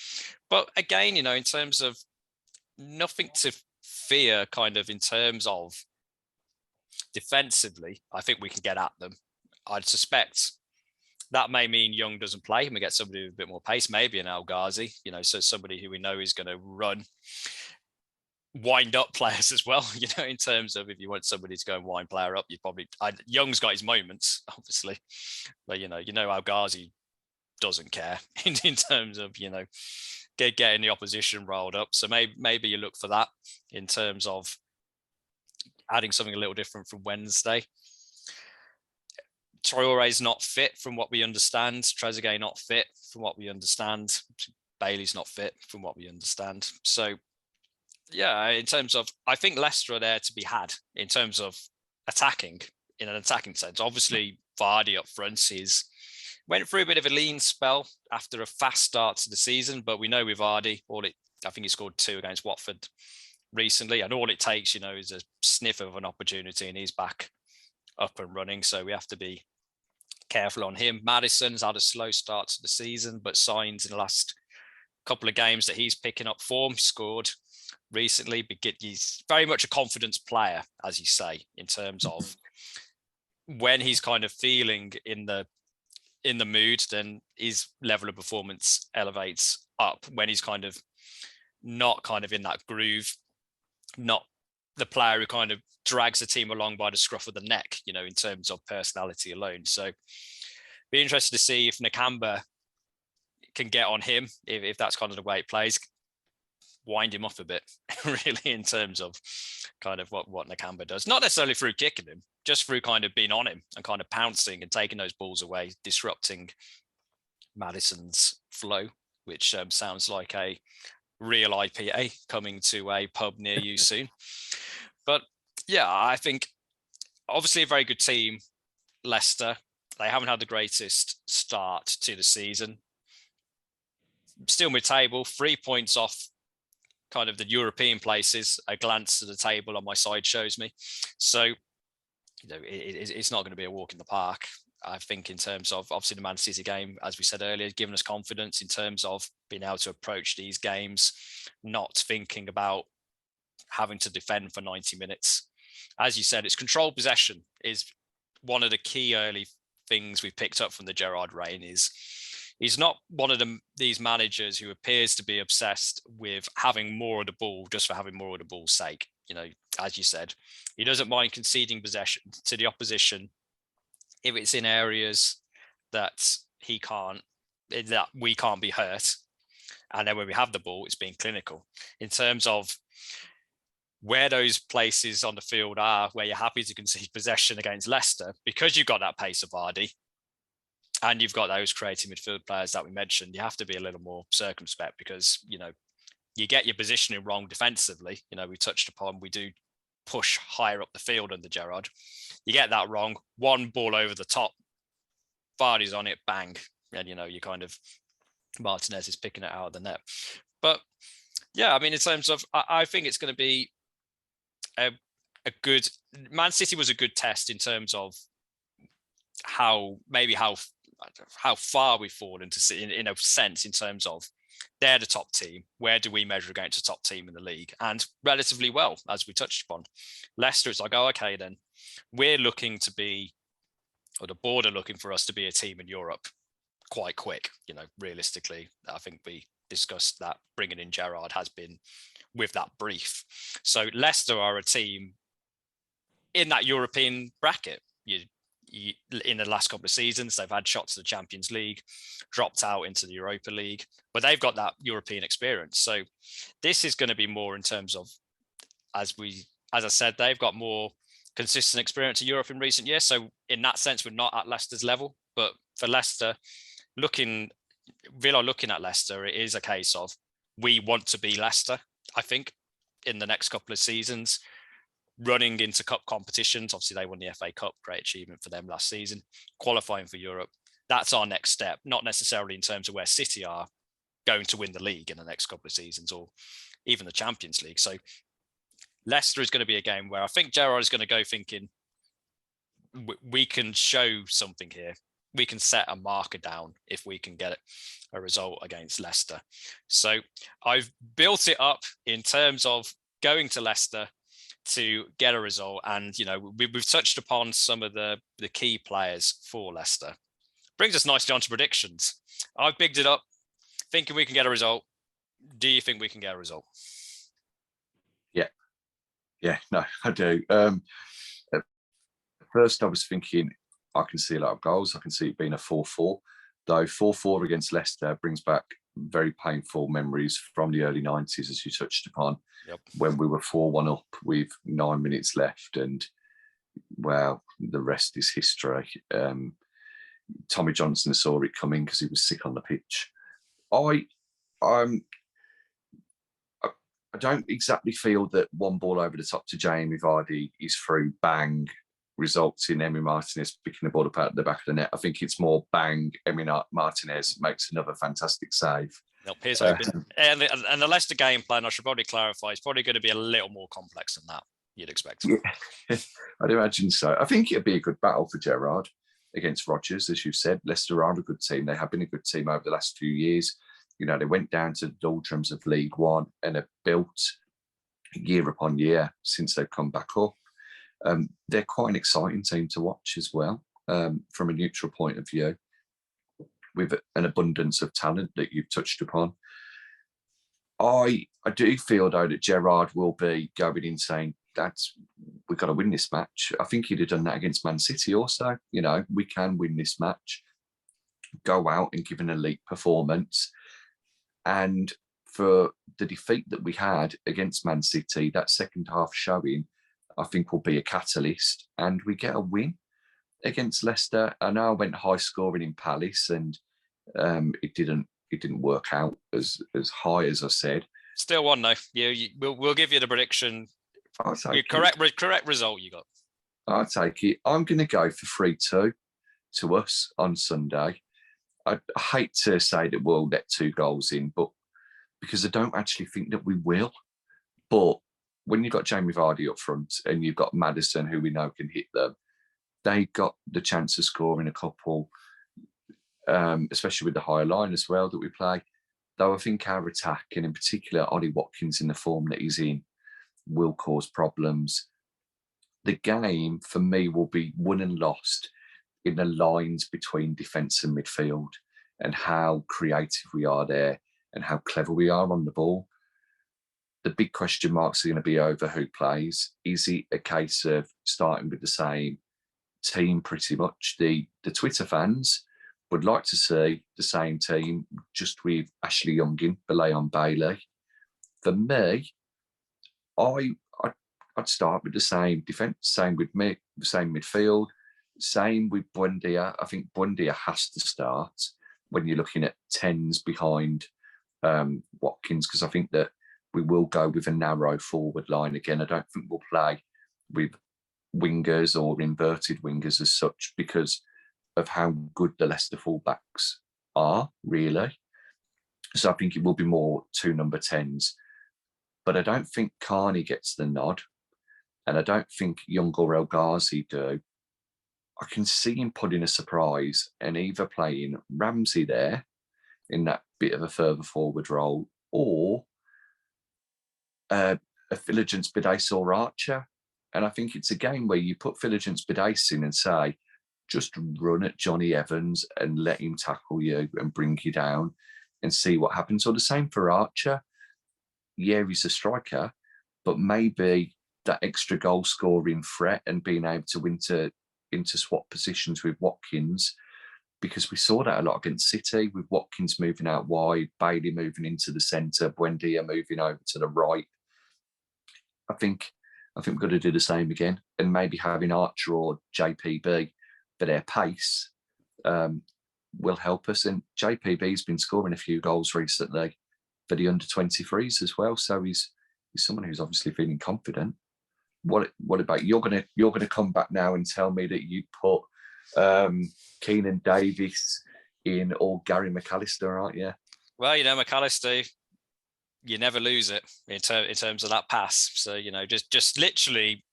[SPEAKER 3] But again, in terms of nothing to fear, kind of in terms of defensively, I think we can get at them. I'd suspect that may mean Young doesn't play and we get somebody with a bit more pace, maybe an El Ghazi, so somebody who we know is going to run, wind up players as well, in terms of if you want somebody to go and wind player up, Young's got his moments, obviously, but El Ghazi doesn't care in terms of, getting the opposition rolled up. So maybe you look for that in terms of adding something a little different from Wednesday. Traore's not fit from what we understand. Trezeguet not fit from what we understand. Bailey's not fit from what we understand. So, yeah, in terms of, I think Leicester are there to be had in terms of attacking, in an attacking sense. Obviously, Vardy up front went through a bit of a lean spell after a fast start to the season, but we know with Vardy, I think he scored 2 against Watford recently, and all it takes, is a sniff of an opportunity, and he's back up and running. So we have to be careful on him. Maddison's had a slow start to the season, but signs in the last couple of games that he's picking up form. He scored recently, but he's very much a confidence player, as you say, in terms of when he's kind of feeling in the mood, then his level of performance elevates up. When he's kind of not kind of in that groove, not the player who kind of drags the team along by the scruff of the neck, in terms of personality alone. So be interested to see if Nakamba can get on him, if that's kind of the way it plays. wind him up a bit, really, in terms of kind of what Nakamba does. Not necessarily through kicking him, just through kind of being on him and kind of pouncing and taking those balls away, disrupting Maddison's flow, which sounds like a real IPA coming to a pub near you soon. But yeah, I think obviously a very good team, Leicester. They haven't had the greatest start to the season. Still mid-table, 3 points off kind of the European places. A glance to the table on my side shows me. So, you know, it's not going to be a walk in the park. I think in terms of obviously the Man City game, as we said earlier, giving us confidence in terms of being able to approach these games, not thinking about having to defend for 90 minutes. As you said, it's controlled possession is one of the key early things we picked up from the Gerrard reign. He's not one of these managers who appears to be obsessed with having more of the ball just for having more of the ball's sake. You know, as you said, he doesn't mind conceding possession to the opposition if it's in areas that we can't be hurt. And then when we have the ball, it's being clinical. In terms of where those places on the field are, where you're happy to concede possession against Leicester, because you've got that pace of Vardy and you've got those creative midfield players that we mentioned, you have to be a little more circumspect because, you know, you get your positioning wrong defensively. You know, we touched upon, we do push higher up the field under Gerrard. You get that wrong, one ball over the top, Vardy's on it, bang. And, you know, you kind of, Martinez is picking it out of the net. But yeah, I mean, in terms of, I think it's going to be a good, Man City was a good test in terms of how far we fall into, in a sense, in terms of they're the top team. Where do we measure against the top team in the league? And relatively well, as we touched upon. Leicester, it's like, oh, okay, then we're looking to be, or the board are looking for us to be a team in Europe quite quick. You know, realistically, I think we discussed that bringing in Gerrard has been with that brief. So Leicester are a team in that European bracket. In the last couple of seasons, they've had shots to the Champions League, dropped out into the Europa League, but they've got that European experience. So this is going to be more in terms of, as I said, they've got more consistent experience in Europe in recent years. So in that sense, we're not at Leicester's level. But for Leicester, Villa looking at Leicester, it is a case of we want to be Leicester, I think, in the next couple of seasons. Running into cup competitions, obviously they won the FA Cup, great achievement for them last season. Qualifying for Europe, that's our next step, not necessarily in terms of where City are going to win the league in the next couple of seasons or even the Champions League. So Leicester is going to be a game where I think Gerrard is going to go thinking, we can show something here. We can set a marker down if we can get a result against Leicester. So I've built it up in terms of going to Leicester to get a result. And, you know, we've touched upon some of the key players for Leicester. Brings us nicely onto predictions. I've bigged it up, thinking we can get a result. Do you think we can get a result?
[SPEAKER 4] Yeah, no, I do. At first, I was thinking I can see a lot of goals. I can see it being a 4-4. Though 4-4 against Leicester brings back very painful memories from the early 90s, as you touched upon, when we were 4-1 up with 9 minutes left. And, well, the rest is history. Tommy Johnson saw it coming because he was sick on the pitch. I don't exactly feel that one ball over the top to Jamie Vardy is through, bang, results in Emi Martinez picking the ball up out the back of the net. I think it's more bang, Emi Martinez makes another fantastic save.
[SPEAKER 3] Here's hoping. And the Leicester game plan, I should probably clarify, is probably going to be a little more complex than that, you'd expect.
[SPEAKER 4] Yeah, I'd imagine so. I think it'd be a good battle for Gerrard against Rodgers, as you said. Leicester are a good team. They have been a good team over the last few years. You know, they went down to the doldrums of League One and have built year upon year since they've come back up. They're quite an exciting team to watch as well, from a neutral point of view, with an abundance of talent that you've touched upon. I do feel, though, that Gerrard will be going in saying, we've got to win this match. I think he'd have done that against Man City also. You know, we can win this match. Go out and give an elite performance. And for the defeat that we had against Man City, that second half showing, I think will be a catalyst, and we get a win against Leicester. I know I went high scoring in Palace, and it didn't work out as high as I said.
[SPEAKER 3] Still one though. We'll give you the prediction. Correct result you got.
[SPEAKER 4] I'll take it. I'm going to go for 3-2 to us on Sunday. I hate to say that we'll let 2 goals in, but because I don't actually think that we will. But when you've got Jamie Vardy up front and you've got Maddison, who we know can hit them, they got the chance of scoring a couple, especially with the higher line as well that we play. Though I think our attack, and in particular Ollie Watkins in the form that he's in, will cause problems. The game, for me, will be won and lost in the lines between defence and midfield, and how creative we are there and how clever we are on the ball. The big question marks are going to be over who plays. Is it a case of starting with the same team pretty much? The Twitter fans would like to see the same team, just with Ashley Young in, Leon Bailey. For me, I'd start with the same defence, same with me, same midfield, same with Buendia. I think Buendia has to start when you're looking at 10s behind Watkins, because I think that we will go with a narrow forward line again. I don't think we'll play with wingers or inverted wingers as such, because of how good the Leicester fullbacks are, really. So I think it will be more 2 number 10s. But I don't think Carney gets the nod, and I don't think Young or El Ghazi do. I can see him putting a surprise and either playing Ramsey there in that bit of a further forward role, or a Philogene Bidace or Archer. And I think it's a game where you put Philogene Bidace in and say, just run at Johnny Evans and let him tackle you and bring you down and see what happens. Or the same for Archer. Yeah, he's a striker, but maybe that extra goal scoring threat and being able to into swap positions with Watkins, because we saw that a lot against City, with Watkins moving out wide, Bailey moving into the centre, Buendia moving over to the right. I think we've got to do the same again, and maybe having Archer or JPB for their pace will help us. And JPB's been scoring a few goals recently for the under-23s as well, so he's someone who's obviously feeling confident. What about you're gonna come back now and tell me that you put Keenan Davis in or Gary McAllister, aren't you?
[SPEAKER 3] Well, McAllister, you never lose it in terms of that pass. So just literally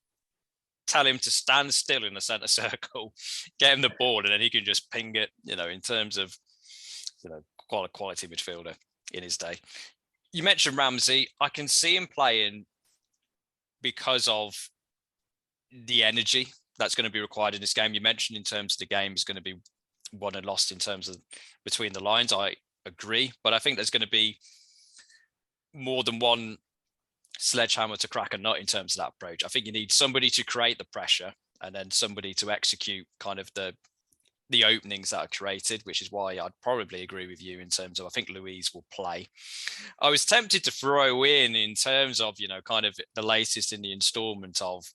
[SPEAKER 3] tell him to stand still in the centre circle, get him the ball, and then he can just ping it. In terms of quality midfielder in his day. You mentioned Ramsey. I can see him playing because of the energy that's going to be required in this game. You mentioned in terms of the game is going to be won and lost in terms of between the lines. I agree, but I think there's going to be more than one sledgehammer to crack a nut in terms of that approach. I think you need somebody to create the pressure and then somebody to execute kind of the openings that are created, which is why I'd probably agree with you in terms of I think Luiz will play. I was tempted to throw in terms of, kind of the latest in the installment of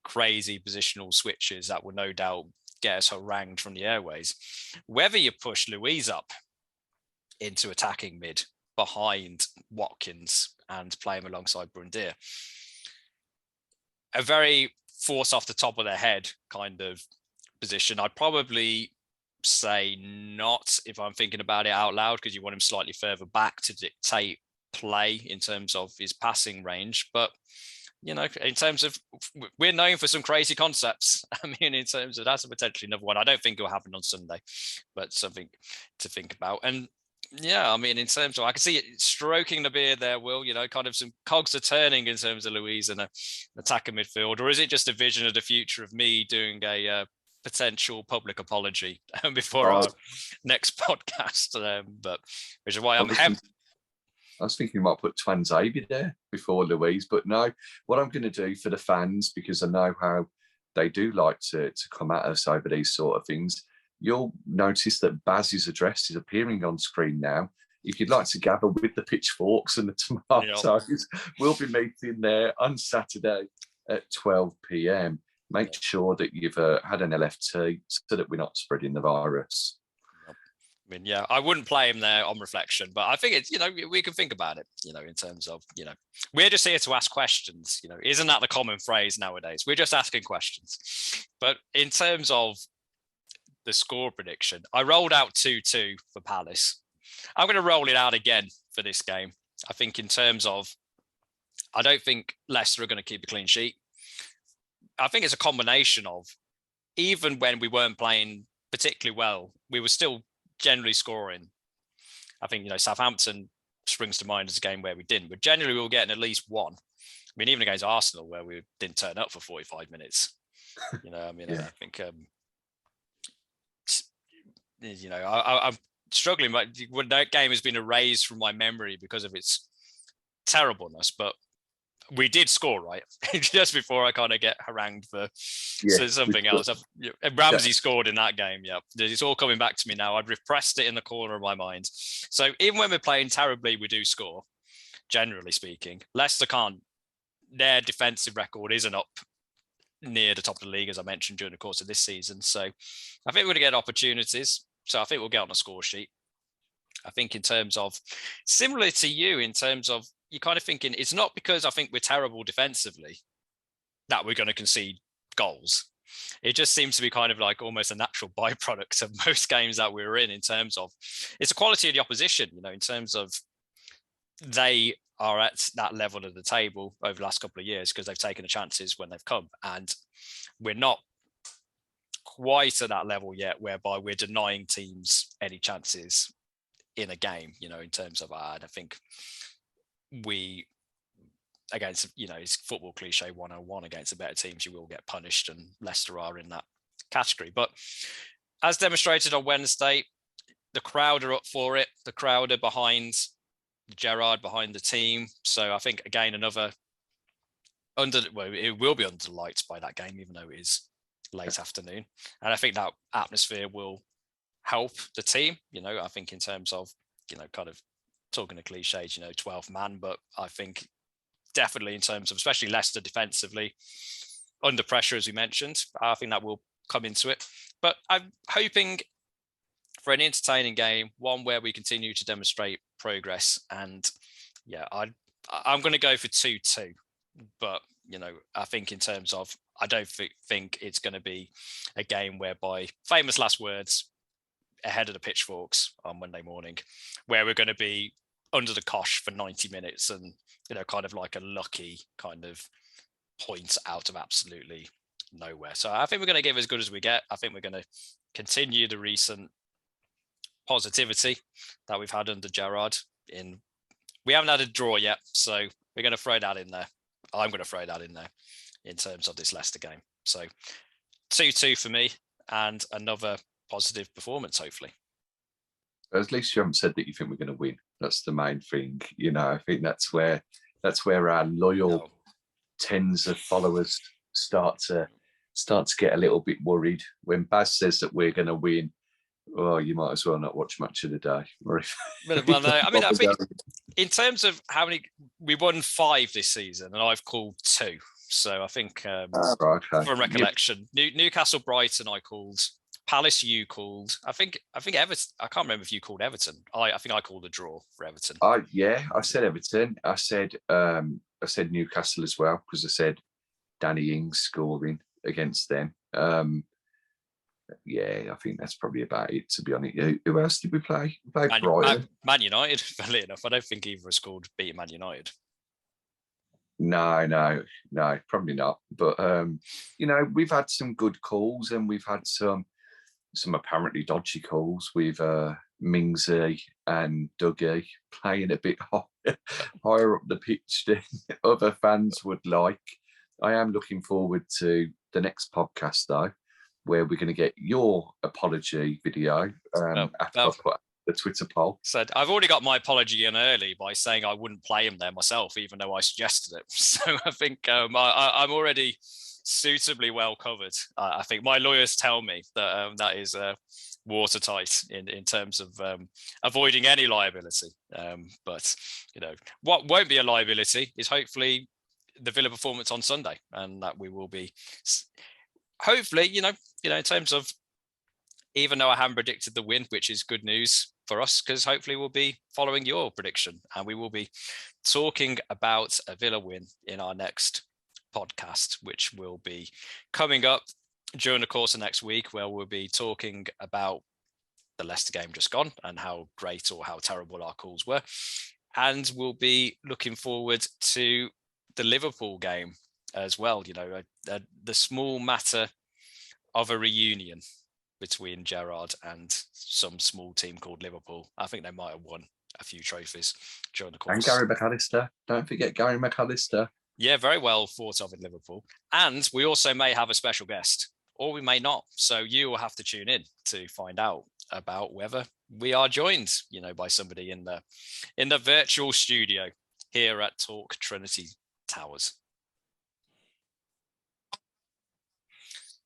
[SPEAKER 3] crazy positional switches that will no doubt get us harangued from the airways. Whether you push Luiz up into attacking mid behind Watkins and play him alongside Buendia. A very force off the top of their head kind of position. I'd probably say not if I'm thinking about it out loud, because you want him slightly further back to dictate play in terms of his passing range. But, in terms of, we're known for some crazy concepts. I mean, in terms of that's potentially another one. I don't think it'll happen on Sunday, but something to think about. And yeah, I mean, in terms of, I can see it stroking the beard there, Will, kind of some cogs are turning in terms of Luiz and an attacker midfield, or is it just a vision of the future of me doing a potential public apology before our next podcast? But which is why
[SPEAKER 4] I was thinking you might put Twan Xavier there before Luiz, but no. What I'm going to do for the fans, because I know how they do like to come at us over these sort of things, you'll notice that Baz's address is appearing on screen now. if you'd like to gather with the pitchforks and the tomatoes, we'll be meeting there on Saturday at 12 p.m. Make sure that you've had an LFT so that we're not spreading the virus.
[SPEAKER 3] I mean, yeah, I wouldn't play him there on reflection, but I think it's, we can think about it, in terms of, we're just here to ask questions, isn't that the common phrase nowadays? We're just asking questions. But in terms of the score prediction, I rolled out 2-2 for Palace. I'm going to roll it out again for this game. I think in terms of, I don't think Leicester are going to keep a clean sheet. I think it's a combination of, even when we weren't playing particularly well, we were still generally scoring. I think, Southampton springs to mind as a game where we didn't, but generally we were getting at least one. I mean, even against Arsenal, where we didn't turn up for 45 minutes. I think, I'm struggling, but when that game has been erased from my memory because of its terribleness, but we did score, right? Just before I kind of get harangued for something else. Ramsey scored in that game. Yeah, it's all coming back to me now. I'd repressed it in the corner of my mind. So even when we're playing terribly, we do score, generally speaking. Leicester can't. Their defensive record isn't up near the top of the league, as I mentioned, during the course of this season. So I think we're going to get opportunities. So I think we'll get on a score sheet. I think in terms of, similar to you, in terms of, you're kind of thinking it's not because I think we're terrible defensively that we're going to concede goals. It just seems to be kind of like almost a natural byproduct of most games that we're in terms of, it's the quality of the opposition, in terms of they are at that level of the table over the last couple of years because they've taken the chances when they've come. And we're not quite at that level yet, whereby we're denying teams any chances in a game, in terms of, I think, we, against, it's football cliche 101, against the better teams you will get punished, and Leicester are in that category. But as demonstrated on Wednesday, the crowd are up for it. The crowd are behind Gerrard, behind the team. So I think, again, it will be under the lights by that game, even though it is late afternoon. And I think that atmosphere will help the team, I think in terms of, kind of talking to cliches, 12th man, but I think definitely in terms of, especially Leicester defensively, under pressure, as we mentioned, I think that will come into it. But I'm hoping for an entertaining game, one where we continue to demonstrate progress. And I'm going to go for 2-2, but, I think in terms of, I don't think it's going to be a game whereby, famous last words, ahead of the pitchforks on Monday morning, where we're going to be under the cosh for 90 minutes and, kind of like a lucky kind of point out of absolutely nowhere. So I think we're going to give as good as we get. I think we're going to continue the recent positivity that we've had under Gerrard. We haven't had a draw yet, so we're going to throw that in there. I'm going to throw that in there in terms of this Leicester game. So 2-2 for me, and another positive performance, hopefully.
[SPEAKER 4] At least you haven't said that you think we're going to win. That's the main thing. I think that's where our loyal tens of followers start to get a little bit worried. When Baz says that we're going to win, you might as well not watch much of the day.
[SPEAKER 3] Well, no, I mean, I think in terms of how many, we won 5 this season, and I've called 2. So I think, from recollection, Newcastle, Brighton, I called. Palace, you called. I think Everton. I can't remember if you called Everton. I think I called a draw for Everton.
[SPEAKER 4] I said Everton. I said Newcastle as well, because I said Danny Ings scoring against them. I think that's probably about it, to be honest. Who else did we play? We played Brighton.
[SPEAKER 3] Man United, funnily enough. I don't think either has scored beating Man United.
[SPEAKER 4] No, probably not. But we've had some good calls, and we've had some apparently dodgy calls with Mingsy and Dougie playing a bit higher up the pitch than other fans would like. I am looking forward to the next podcast, though, where we're going to get your apology video after I put the Twitter poll.
[SPEAKER 3] So I've already got my apology in early by saying I wouldn't play him there myself, even though I suggested it. So I think I'm already suitably well covered. I think my lawyers tell me that that is watertight in terms of avoiding any liability. But what won't be a liability is hopefully the Villa performance on Sunday, and that we will be hopefully, in terms of, even though I haven't predicted the win, which is good news for us, because hopefully we'll be following your prediction and we will be talking about a Villa win in our next podcast, which will be coming up during the course of next week, where we'll be talking about the Leicester game just gone and how great or how terrible our calls were. And we'll be looking forward to the Liverpool game as well. The small matter of a reunion between Gerrard and some small team called Liverpool. I think they might have won a few trophies during the course.
[SPEAKER 4] And Gary McAllister. Don't forget Gary McAllister.
[SPEAKER 3] Yeah, very well thought of in Liverpool. And we also may have a special guest, or we may not. So you will have to tune in to find out about whether we are joined, by somebody in the virtual studio here at Talk Trinity Towers.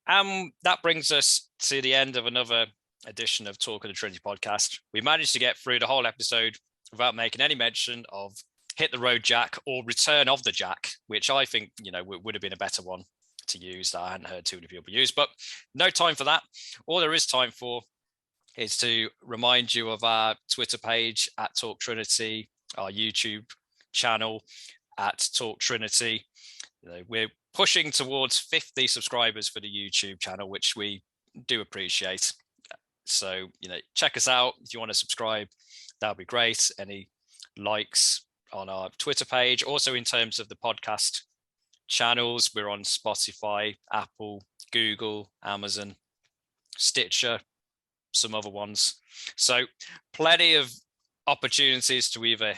[SPEAKER 3] That brings us to the end of another edition of Talk of the Trinity podcast. We managed to get through the whole episode without making any mention of Hit the Road Jack or Return of the Jack, which I think, would have been a better one to use that I hadn't heard too many people use, but no time for that. All there is time for is to remind you of our Twitter page at Talk Trinity, our YouTube channel at Talk Trinity. We're pushing towards 50 subscribers for the YouTube channel, which we do appreciate. So, check us out. If you want to subscribe, that would be great. Any likes on our Twitter page. Also, in terms of the podcast channels, we're on Spotify, Apple, Google, Amazon, Stitcher, some other ones. So plenty of opportunities to either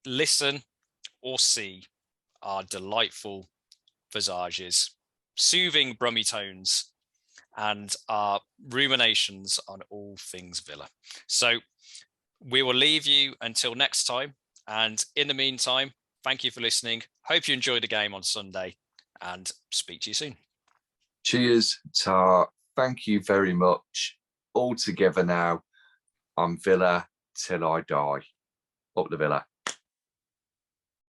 [SPEAKER 3] listen or see our delightful visages, soothing brummy tones, and our ruminations on all things Villa. So we will leave you until next time. And in the meantime, thank you for listening. Hope you enjoyed the game on Sunday, and speak to you soon.
[SPEAKER 4] Cheers, Tar. Thank you very much. All together now. I'm Villa till I die. Up the Villa.